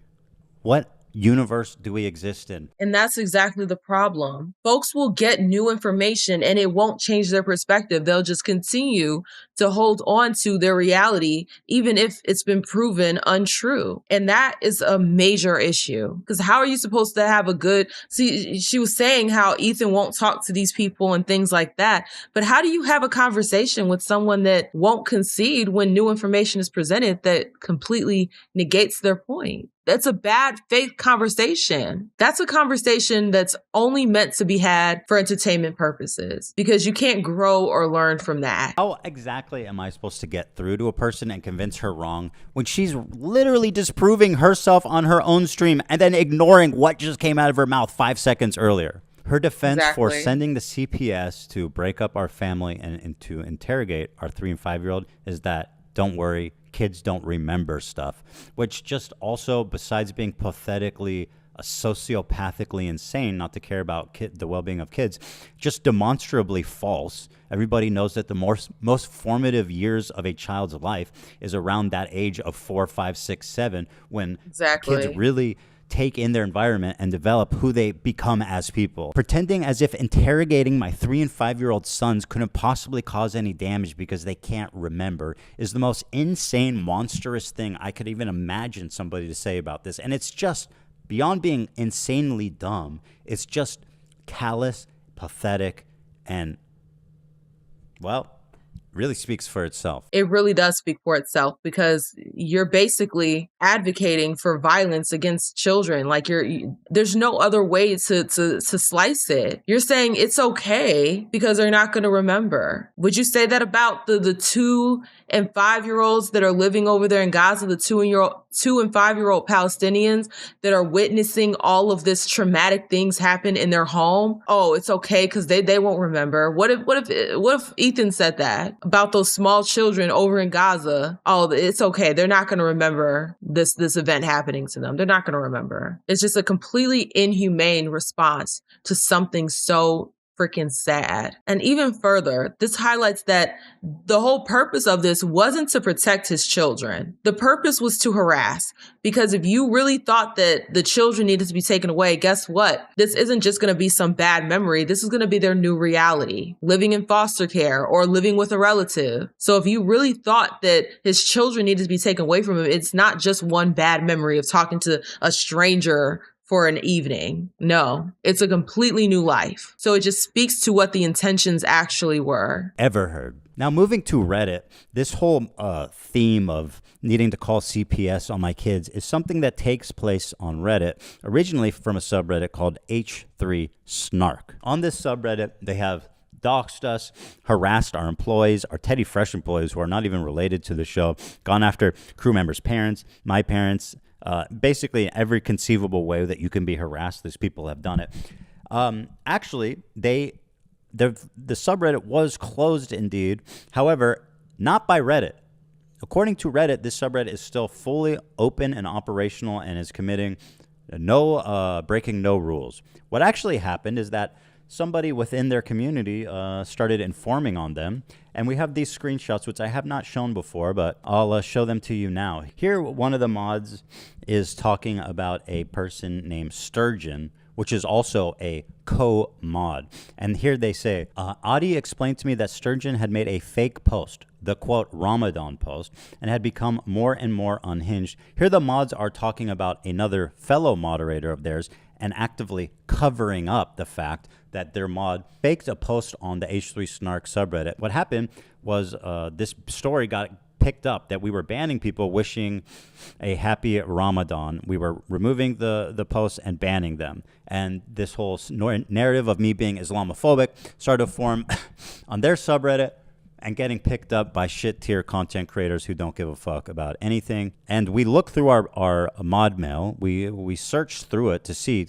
S1: What universe do we exist in?
S2: And that's exactly the problem. Folks will get new information and it won't change their perspective. They'll just continue to hold on to their reality, even if it's been proven untrue. And that is a major issue. Because how are you supposed to have she was saying how Ethan won't talk to these people and things like that. But how do you have a conversation with someone that won't concede when new information is presented that completely negates their point? That's a bad faith conversation. That's a conversation that's only meant to be had for entertainment purposes because you can't grow or learn from that.
S1: How exactly am I supposed to get through to a person and convince her wrong when she's literally disproving herself on her own stream and then ignoring what just came out of her mouth 5 seconds earlier? Her defense for sending the CPS to break up our family and to interrogate our 3 and 5-year-old is that, don't worry, kids don't remember stuff, which just also, besides being pathetically, sociopathically insane, not to care about the well-being of kids, just demonstrably false. Everybody knows that the most formative years of a child's life is around that age of 4, 5, 6, 7, when kids really take in their environment and develop who they become as people. Pretending as if interrogating my 3 and 5-year-old sons couldn't possibly cause any damage because they can't remember is the most insane, monstrous thing I could even imagine somebody to say about this. And it's just beyond being insanely dumb. It's just callous, pathetic, and, well, really speaks for itself.
S2: It really does speak for itself because you're basically advocating for violence against children. Like there's no other way to slice it. You're saying it's okay because they're not going to remember. Would you say that about the 2 and 5-year-olds that are living over there in Gaza, the 2 and 5-year-old Palestinians that are witnessing all of this traumatic things happen in their home? Oh, it's okay because they won't remember. What if Ethan said that about those small children over in Gaza? Oh, it's okay. They're not going to remember this event happening to them. They're not going to remember. It's just a completely inhumane response to something so freaking sad. And even further, this highlights that the whole purpose of this wasn't to protect his children. The purpose was to harass. Because if you really thought that the children needed to be taken away, guess what? This isn't just going to be some bad memory. This is going to be their new reality, living in foster care or living with a relative. So if you really thought that his children needed to be taken away from him, it's not just one bad memory of talking to a stranger for an evening. No, it's a completely new life. So it just speaks to what the intentions actually were.
S1: Ever heard. Now, moving to Reddit, this whole theme of needing to call CPS on my kids is something that takes place on Reddit, originally from a subreddit called H3 Snark. On this subreddit, they have doxed us, harassed our employees, our Teddy Fresh employees who are not even related to the show, gone after crew members' parents, my parents, basically every conceivable way that you can be harassed, these people have done it. Actually, the subreddit was closed indeed. However, not by Reddit. According to Reddit, this subreddit is still fully open and operational and is committing breaking no rules. What actually happened is that somebody within their community started informing on them. And we have these screenshots, which I have not shown before, but I'll show them to you now. Here, one of the mods is talking about a person named Sturgeon, which is also a co-mod. And here they say, Adi explained to me that Sturgeon had made a fake post, the quote Ramadan post, and had become more and more unhinged. Here the mods are talking about another fellow moderator of theirs and actively covering up the fact that their mod faked a post on the H3 Snark subreddit. What happened was this story got picked up that we were banning people wishing a happy Ramadan. We were removing the posts and banning them. And this whole narrative of me being Islamophobic started to form on their subreddit and getting picked up by shit tier content creators who don't give a fuck about anything. And we looked through our mod mail. We searched through it to see,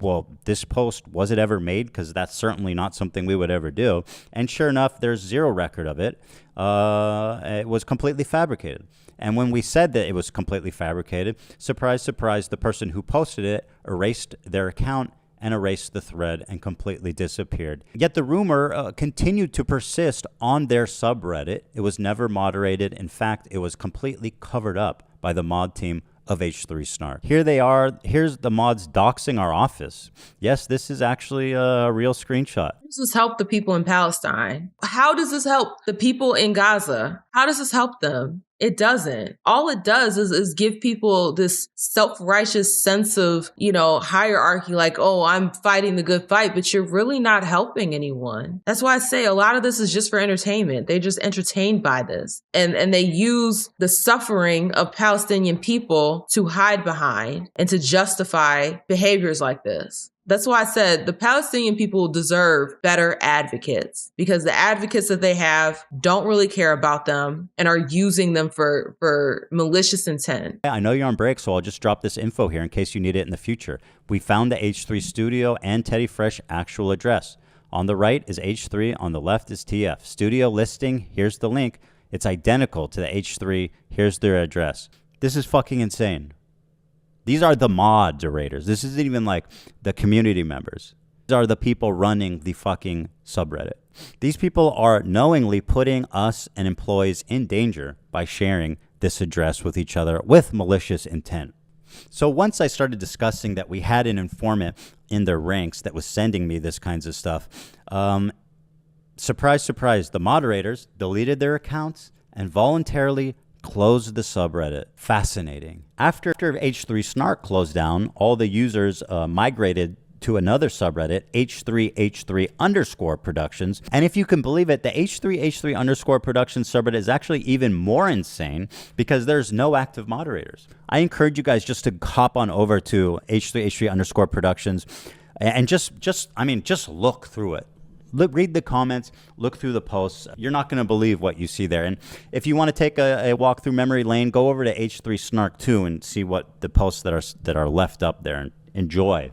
S1: well, this post, was it ever made? Because that's certainly not something we would ever do. And sure enough, there's zero record of it. It was completely fabricated. And when we said that it was completely fabricated, surprise, surprise, the person who posted it erased their account and erased the thread and completely disappeared. Yet the rumor continued to persist on their subreddit. It was never moderated. In fact, it was completely covered up by the mod team of H3 Snark. Here they are. Here's the mods doxing our office. Yes, this is actually a real screenshot.
S2: How does this help the people in Palestine? How does this help the people in Gaza? How does this help them? It doesn't. All it does is give people this self-righteous sense of, hierarchy, like, oh, I'm fighting the good fight, but you're really not helping anyone. That's why I say a lot of this is just for entertainment. They're just entertained by this. And they use the suffering of Palestinian people to hide behind and to justify behaviors like this. That's why I said the Palestinian people deserve better advocates, because the advocates that they have don't really care about them and are using them for malicious intent.
S1: I know you're on break, so I'll just drop this info here in case you need it in the future. We found the H3 Studio and Teddy Fresh actual address. On the right is H3, on the left is TF. Studio listing, here's the link. It's identical to the H3. Here's their address. This is fucking insane. These are the moderators. This isn't even like the community members. These are the people running the fucking subreddit. These people are knowingly putting us and employees in danger by sharing this address with each other with malicious intent. So once I started discussing that we had an informant in their ranks that was sending me this kinds of stuff, surprise, surprise, the moderators deleted their accounts and voluntarily closed the subreddit. Fascinating. After H3 Snark closed down, all the users migrated to another subreddit, H3H3_productions. And if you can believe it, the H3H3_productions subreddit is actually even more insane because there's no active moderators. I encourage you guys just to hop on over to H3H3_productions and just look through it. Read the comments, look through the posts. You're not going to believe what you see there. And if you want to take a walk through memory lane, go over to H3 Snark 2 and see what the posts that are left up there and enjoy.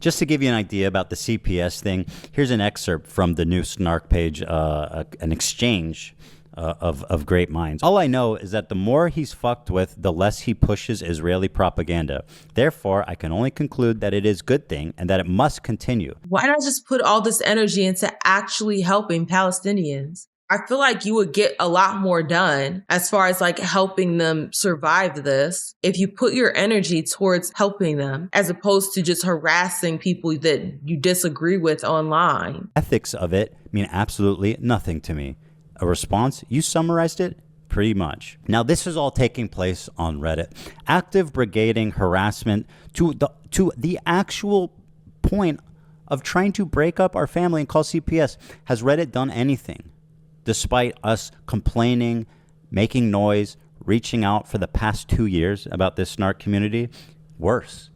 S1: Just to give you an idea about the CPS thing, here's an excerpt from the new Snark page, an exchange of great minds. All I know is that the more he's fucked with, the less he pushes Israeli propaganda. Therefore, I can only conclude that it is a good thing and that it must continue.
S2: Why not just put all this energy into actually helping Palestinians? I feel like you would get a lot more done as far as like helping them survive this if you put your energy towards helping them as opposed to just harassing people that you disagree with online.
S1: Ethics of it mean absolutely nothing to me. A response, you summarized it pretty much. Now, this is all taking place on Reddit. Active brigading harassment to the actual point of trying to break up our family and call CPS. Has Reddit done anything? Despite us complaining, making noise, reaching out for the past 2 years about this snark community, worse.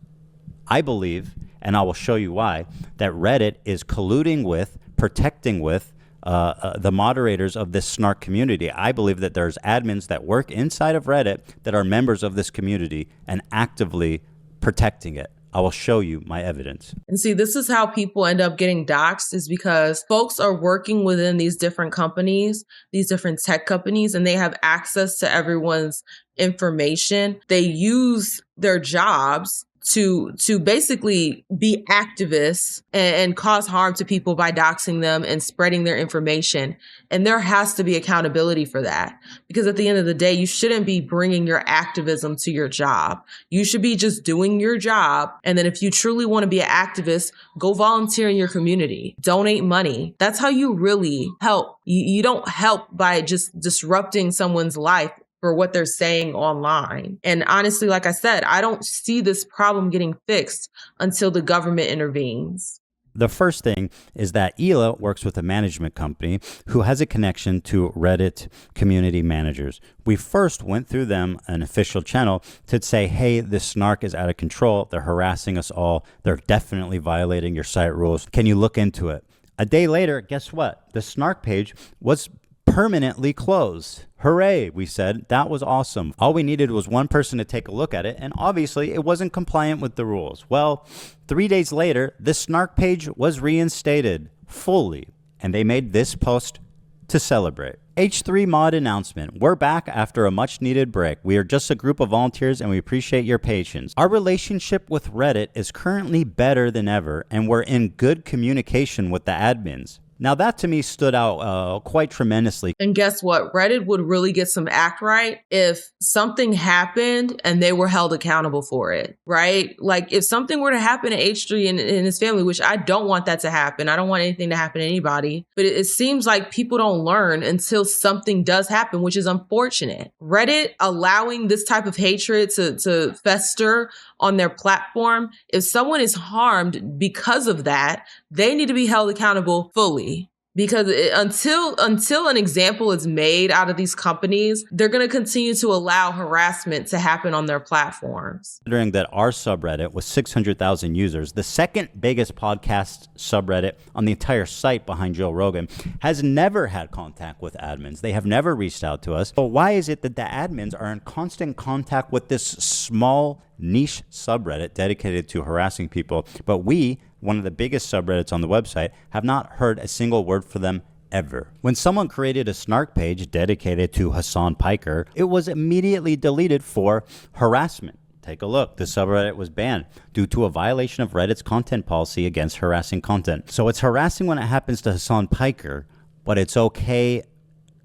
S1: I believe, and I will show you why, that Reddit is colluding with, protecting with the moderators of this snark community. I believe that there's admins that work inside of Reddit that are members of this community and actively protecting it. I will show you my evidence.
S2: And see, this is how people end up getting doxxed, is because folks are working within these different companies, these different tech companies, and they have access to everyone's information. They use their jobs to basically be activists and cause harm to people by doxing them and spreading their information. And there has to be accountability for that, because at the end of the day, you shouldn't be bringing your activism to your job. You should be just doing your job. And then if you truly want to be an activist, go volunteer in your community, donate money. That's how you really help. You don't help by just disrupting someone's life for what they're saying online. And honestly, like I said, I don't see this problem getting fixed until the government intervenes.
S1: The first thing is that Hila works with a management company who has a connection to Reddit community managers. We first went through them, an official channel, to say, hey, this snark is out of control. They're harassing us all. They're definitely violating your site rules. Can you look into it? A day later, guess what? The snark page was permanently closed. Hooray, we said. That was awesome. All we needed was one person to take a look at it, and obviously it wasn't compliant with the rules. Well, 3 days later, the snark page was reinstated fully, and they made this post to celebrate. H3 mod announcement. We're back after a much needed break. We are just a group of volunteers and we appreciate your patience. Our relationship with Reddit is currently better than ever, and we're in good communication with the admins. Now, that to me stood out quite tremendously.
S2: And guess what? Reddit would really get some act right if something happened and they were held accountable for it, right? Like if something were to happen to H3 and his family, which I don't want that to happen. I don't want anything to happen to anybody. But it seems like people don't learn until something does happen, which is unfortunate. Reddit allowing this type of hatred to fester on their platform. If someone is harmed because of that, they need to be held accountable fully. Because until an example is made out of these companies, they're going to continue to allow harassment to happen on their platforms.
S1: Considering that our subreddit with 600,000 users, the second biggest podcast subreddit on the entire site behind Joe Rogan, has never had contact with admins. They have never reached out to us. But why is it that the admins are in constant contact with this small niche subreddit dedicated to harassing people, but we, one of the biggest subreddits on the website, have not heard a single word from them ever? When someone created a snark page dedicated to Hassan Piker, it was immediately deleted for harassment. Take a look. The subreddit was banned due to a violation of Reddit's content policy against harassing content. So it's harassing when it happens to Hassan Piker, but it's okay,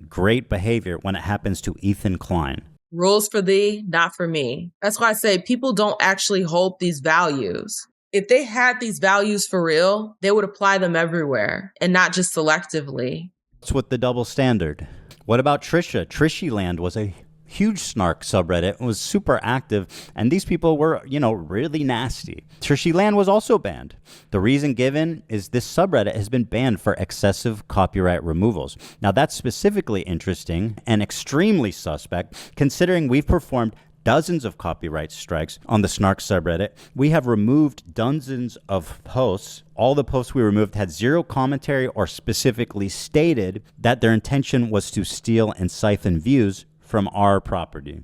S1: great behavior when it happens to Ethan Klein.
S2: Rules for thee, not for me. That's why I say people don't actually hold these values. If they had these values for real, they would apply them everywhere and not just selectively.
S1: What's with the double standard? What about Trisha? Trishyland was a huge snark subreddit. It was super active, and these people were, really nasty. Trishyland was also banned. The reason given is this subreddit has been banned for excessive copyright removals. Now, that's specifically interesting and extremely suspect, considering we've performed dozens of copyright strikes on the snark subreddit. We have removed dozens of posts. All the posts we removed had zero commentary or specifically stated that their intention was to steal and siphon views from our property.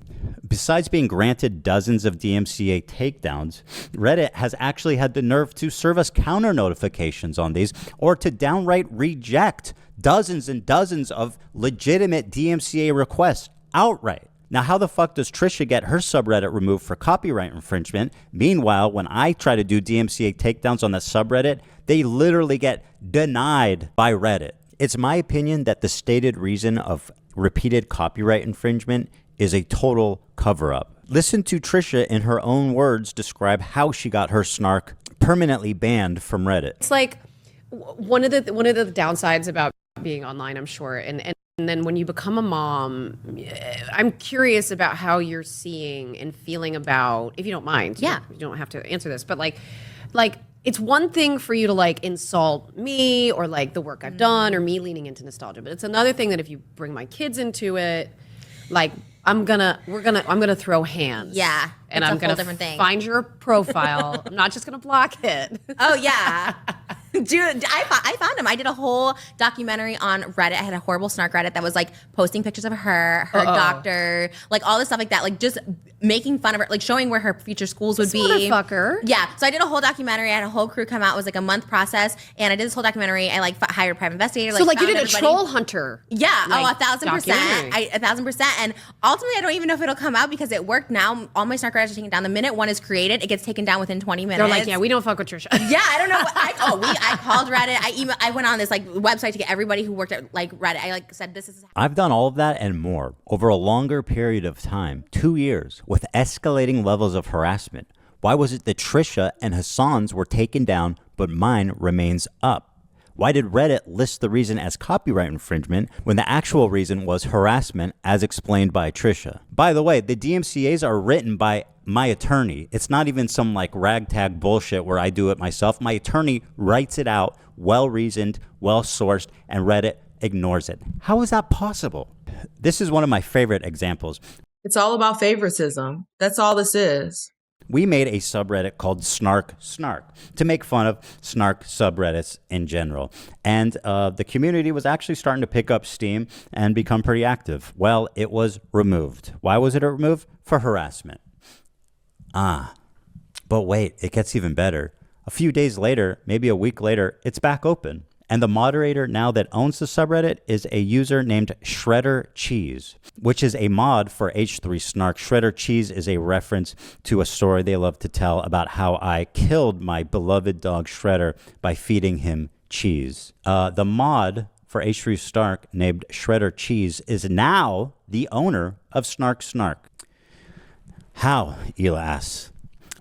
S1: Besides being granted dozens of DMCA takedowns, Reddit has actually had the nerve to serve us counter notifications on these, or to downright reject dozens and dozens of legitimate DMCA requests outright. Now, how the fuck does Trisha get her subreddit removed for copyright infringement? Meanwhile, when I try to do DMCA takedowns on the subreddit, they literally get denied by Reddit. It's my opinion that the stated reason of repeated copyright infringement is a total cover-up. Listen to Trisha in her own words describe how she got her snark permanently banned from Reddit.
S13: It's like one of the downsides about being online, I'm sure, and then when you become a mom, I'm curious about how you're seeing and feeling about, if you don't mind.
S15: Yeah.
S13: You don't have to answer this, but like it's one thing for you to like insult me or like the work I've done or me leaning into nostalgia, but it's another thing that if you bring my kids into it, like I'm gonna throw hands.
S15: Yeah.
S13: And
S15: it's
S13: I'm
S15: a whole
S13: gonna
S15: different thing.
S13: find your profile. I'm not just gonna block it.
S15: Oh yeah. Dude, I found him. I did a whole documentary on Reddit. I had a horrible snark Reddit that was like posting pictures of her doctor, like all this stuff like that, like just making fun of her, like showing where her future schools would be.
S13: Motherfucker.
S15: Yeah. So I did a whole documentary. I had a whole crew come out. It was like a month process, and I did this whole documentary. I like hired a private investigator.
S13: So like you
S15: found
S13: did a
S15: everybody.
S13: troll hunter.
S15: Yeah.
S13: like,
S15: 1,000%.
S13: documentary.
S15: 1,000%. And ultimately, I don't even know if it'll come out because it worked. Now all my snark Reddits are taken down. The minute one is created, it gets taken down within 20 minutes.
S13: They're like, yeah, we don't fuck with Trisha.
S15: Yeah, I don't know. I called Reddit. I went on this like website to get everybody who worked at like Reddit. I like said, this is.
S1: I've done all of that and more over a longer period of time, 2 years, with escalating levels of harassment. Why was it that Trisha and Hassan's were taken down, but mine remains up? Why did Reddit list the reason as copyright infringement when the actual reason was harassment as explained by Trisha? By the way, the DMCAs are written by my attorney. It's not even some like ragtag bullshit where I do it myself. My attorney writes it out, well-reasoned, well-sourced, and Reddit ignores it. How is that possible? This is one of my favorite examples.
S2: It's all about favoritism. That's all this is.
S1: We made a subreddit called Snark to make fun of snark subreddits in general. And the community was actually starting to pick up steam and become pretty active. Well, it was removed. Why was it removed? For harassment. But wait, it gets even better. A few days later, maybe a week later, it's back open. And the moderator now that owns the subreddit is a user named Shredder Cheese, which is a mod for H3 Snark. Shredder Cheese is a reference to a story they love to tell about how I killed my beloved dog Shredder by feeding him cheese. The mod for H3 Snark named Shredder Cheese is now the owner of Snark. How, Ela asks.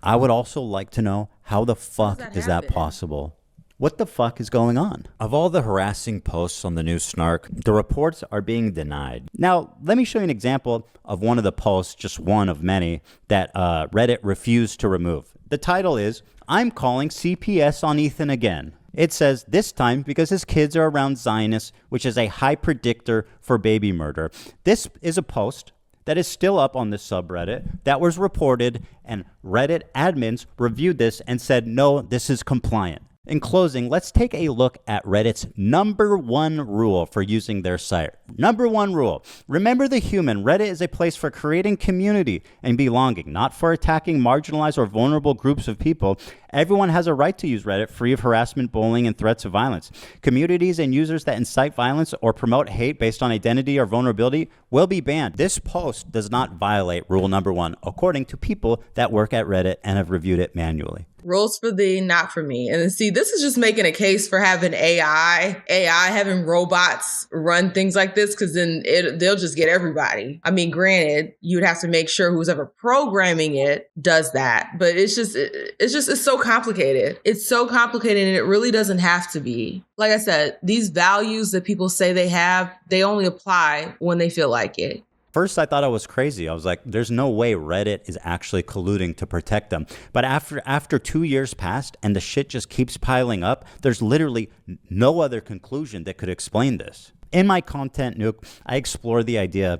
S1: I would also like to know how the fuck is that possible? What the fuck is going on? Of all the harassing posts on the new Snark, the reports are being denied. Now, let me show you an example of one of the posts, just one of many, that Reddit refused to remove. The title is, I'm calling CPS on Ethan again. It says, this time because his kids are around Zionists, which is a high predictor for baby murder. This is a post that is still up on this subreddit that was reported, and Reddit admins reviewed this and said, no, this is compliant. In closing, let's take a look at Reddit's #1 rule for using their site. #1 rule. Remember the human. Reddit is a place for creating community and belonging, not for attacking marginalized or vulnerable groups of people. Everyone has a right to use Reddit free of harassment, bullying, and threats of violence. Communities and users that incite violence or promote hate based on identity or vulnerability will be banned. This post does not violate rule #1, according to people that work at Reddit and have reviewed it manually.
S2: Rules for thee, not for me. And then see, this is just making a case for having AI having robots run things like this, because then they'll just get everybody. I mean, granted, you'd have to make sure who's ever programming it does that, but it's so complicated. It's so complicated, and it really doesn't have to be. Like I said, these values that people say they have, they only apply when they feel like it.
S1: First, I thought I was crazy. I was like, there's no way Reddit is actually colluding to protect them. But after 2 years passed and the shit just keeps piling up, there's literally no other conclusion that could explain this. In my content, Nuke, I explore the idea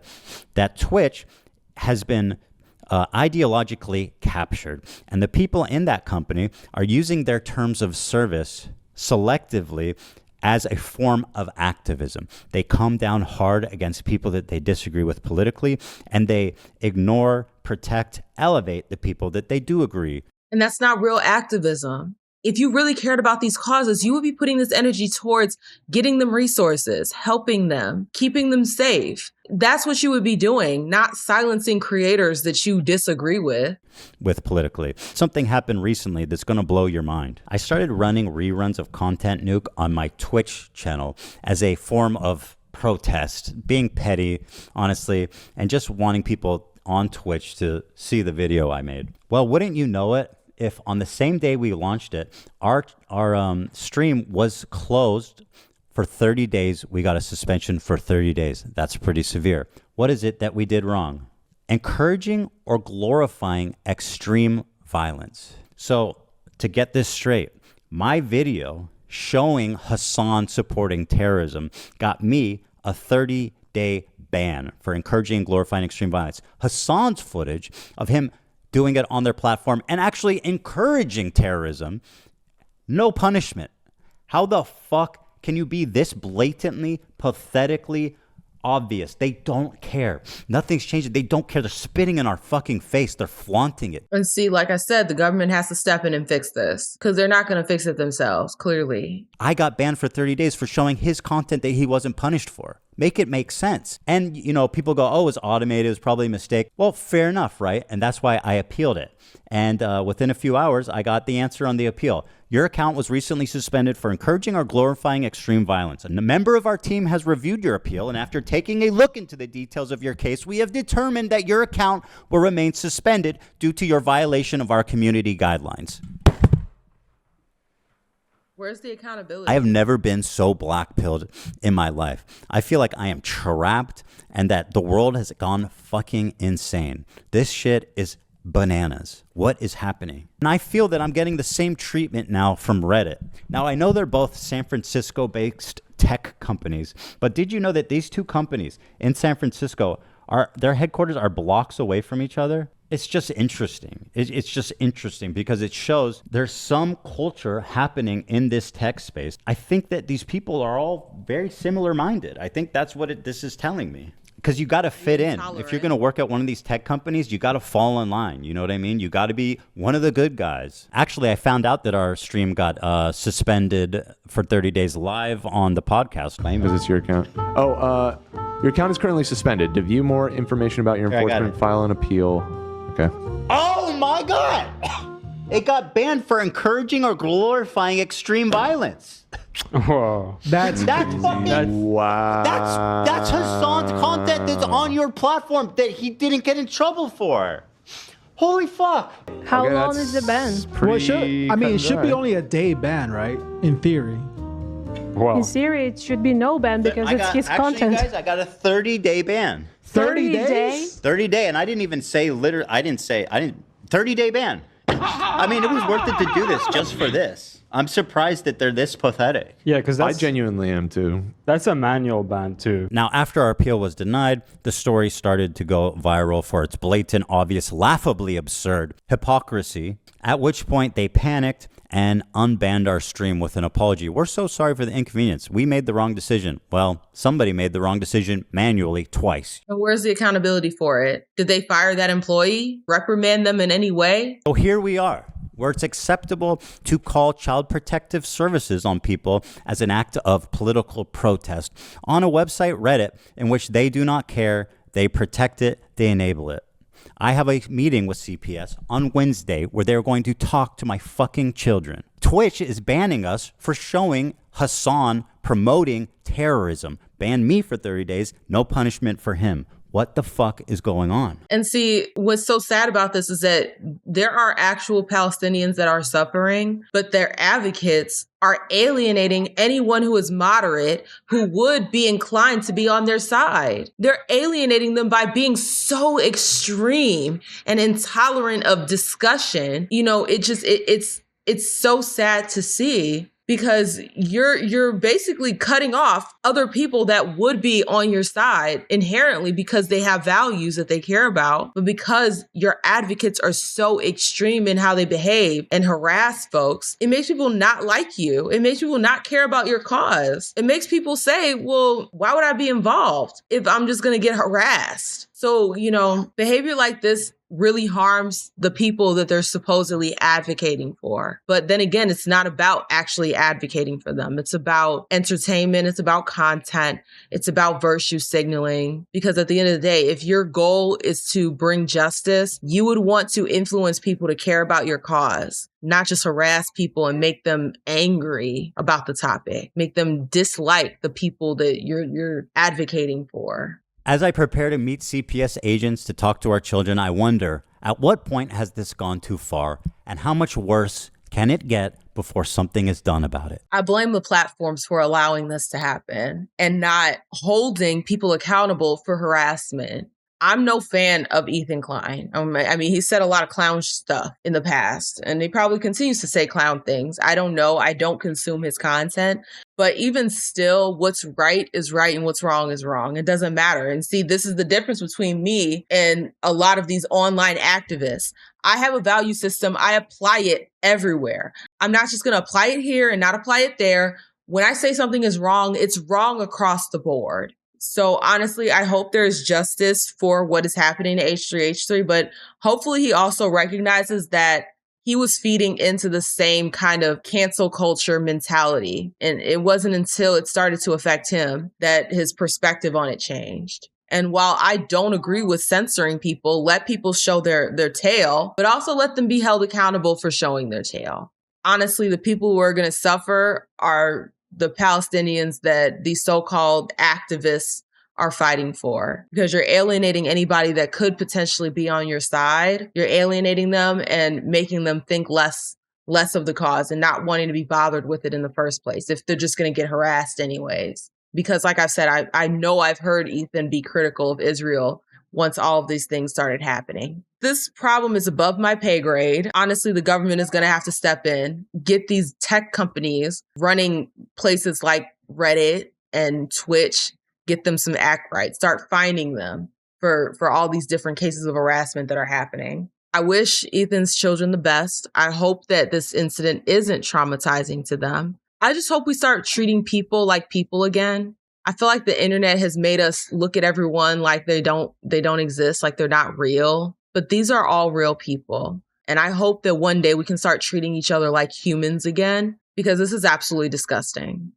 S1: that Twitch has been ideologically captured, and the people in that company are using their terms of service selectively as a form of activism. They come down hard against people that they disagree with politically, and they ignore, protect, elevate the people that they do agree.
S2: And that's not real activism. If you really cared about these causes, you would be putting this energy towards getting them resources, helping them, keeping them safe. That's what you would be doing, not silencing creators that you disagree with.
S1: Politically. Something happened recently that's going to blow your mind. I started running reruns of Content Nuke on my Twitch channel as a form of protest, being petty, honestly, and just wanting people on Twitch to see the video I made. Well, wouldn't you know it, if on the same day we launched it, our stream was closed for 30 days. We got a suspension for 30 days. That's pretty severe. What is it that we did wrong? Encouraging or glorifying extreme violence. So to get this straight, my video showing Hassan supporting terrorism got me a 30-day ban for encouraging and glorifying extreme violence. Hassan's footage of him doing it on their platform and actually encouraging terrorism, no punishment. How the fuck can you be this blatantly, pathetically obvious? They don't care. Nothing's changing. They don't care. They're spitting in our fucking face. They're flaunting it.
S2: And see, like I said, the government has to step in and fix this because they're not going to fix it themselves, clearly.
S1: I got banned for 30 days for showing his content that he wasn't punished for. Make it make sense. And, you know, people go, oh, it was automated. It was probably a mistake. Well, fair enough, right? And that's why I appealed it. And within a few hours, I got the answer on the appeal. Your account was recently suspended for encouraging or glorifying extreme violence. And a member of our team has reviewed your appeal. And after taking a look into the details of your case, we have determined that your account will remain suspended due to your violation of our community guidelines.
S2: Where's the accountability?
S1: I have never been so black-pilled in my life. I feel like I am trapped and that the world has gone fucking insane. This shit is bananas. What is happening? And I feel that I'm getting the same treatment now from Reddit. Now, I know they're both San Francisco-based tech companies, but did you know that these two companies in San Francisco, their headquarters are blocks away from each other? It's just interesting. It's just interesting because it shows there's some culture happening in this tech space. I think that these people are all very similar minded. I think that's what this is telling me. Because you got to fit in. If you're going to work at one of these tech companies, you got to fall in line. You know what I mean? You got to be one of the good guys. Actually, I found out that our stream got suspended for 30 days live on the podcast.
S10: Because it's your account. Oh, your account is currently suspended. To view more information about your enforcement, file an appeal. Okay.
S1: Oh my God! It got banned for encouraging or glorifying extreme violence.
S16: Whoa. That's
S1: fucking
S10: wow.
S1: That's Hassan's content that's on your platform that he didn't get in trouble for. Holy fuck.
S17: How long is the ban?
S16: Well, it should be only a day ban, right? In theory.
S17: Wow. In theory, it should be no ban because it's his content.
S1: Guys, I got a 30-day ban.
S17: 30 days?
S1: 30-day, and I didn't even say 30-day ban. I mean, it was worth it to do this just for this. I'm surprised that they're this pathetic.
S16: Yeah, because
S10: I genuinely am too.
S16: That's a manual ban too.
S1: Now, after our appeal was denied, the story started to go viral for its blatant, obvious, laughably absurd hypocrisy, at which point they panicked and unbanned our stream with an apology. We're so sorry for the inconvenience. We made the wrong decision. Well, somebody made the wrong decision manually twice.
S2: And where's the accountability for it? Did they fire that employee? Reprimand them in any way?
S1: So here we are, where it's acceptable to call child protective services on people as an act of political protest on a website, Reddit, in which they do not care, they protect it, they enable it. I have a meeting with CPS on Wednesday where they're going to talk to my fucking children. Twitch is banning us for showing Hassan promoting terrorism. Ban me for 30 days, no punishment for him. What the fuck is going on?
S2: And see, what's so sad about this is that there are actual Palestinians that are suffering, but their advocates are alienating anyone who is moderate, who would be inclined to be on their side. They're alienating them by being so extreme and intolerant of discussion. You know, it's so sad to see. Because you're basically cutting off other people that would be on your side inherently because they have values that they care about. But because your advocates are so extreme in how they behave and harass folks, it makes people not like you. It makes people not care about your cause. It makes people say, well, why would I be involved if I'm just going to get harassed? So, you know, behavior like this really harms the people that they're supposedly advocating for. But then again, it's not about actually advocating for them. It's about entertainment. It's about content. It's about virtue signaling. Because at the end of the day, if your goal is to bring justice, you would want to influence people to care about your cause, not just harass people and make them angry about the topic, make them dislike the people that you're advocating for.
S1: As I prepare to meet CPS agents to talk to our children, I wonder, at what point has this gone too far, and how much worse can it get before something is done about it?
S2: I blame the platforms for allowing this to happen and not holding people accountable for harassment. I'm no fan of Ethan Klein. I mean, he said a lot of clown stuff in the past, and he probably continues to say clown things. I don't know. I don't consume his content. But even still, what's right is right and what's wrong is wrong. It doesn't matter. And see, this is the difference between me and a lot of these online activists. I have a value system. I apply it everywhere. I'm not just going to apply it here and not apply it there. When I say something is wrong, it's wrong across the board. So honestly, I hope there's justice for what is happening to H3H3, but hopefully he also recognizes that he was feeding into the same kind of cancel culture mentality. And it wasn't until it started to affect him that his perspective on it changed. And while I don't agree with censoring people, let people show their tail, but also let them be held accountable for showing their tail. Honestly, the people who are going to suffer are the Palestinians that these so-called activists are fighting for, because you're alienating anybody that could potentially be on your side. You're alienating them and making them think less of the cause and not wanting to be bothered with it in the first place if they're just going to get harassed anyways. Because like I've said, I know I've heard Ethan be critical of Israel once all of these things started happening. This problem is above my pay grade. Honestly, the government is going to have to step in, get these tech companies running places like Reddit and Twitch, get them some act right, start finding them for all these different cases of harassment that are happening. I wish Ethan's children the best. I hope that this incident isn't traumatizing to them. I just hope we start treating people like people again. I feel like the internet has made us look at everyone like they don't exist, like they're not real. But these are all real people. And I hope that one day we can start treating each other like humans again, because this is absolutely disgusting.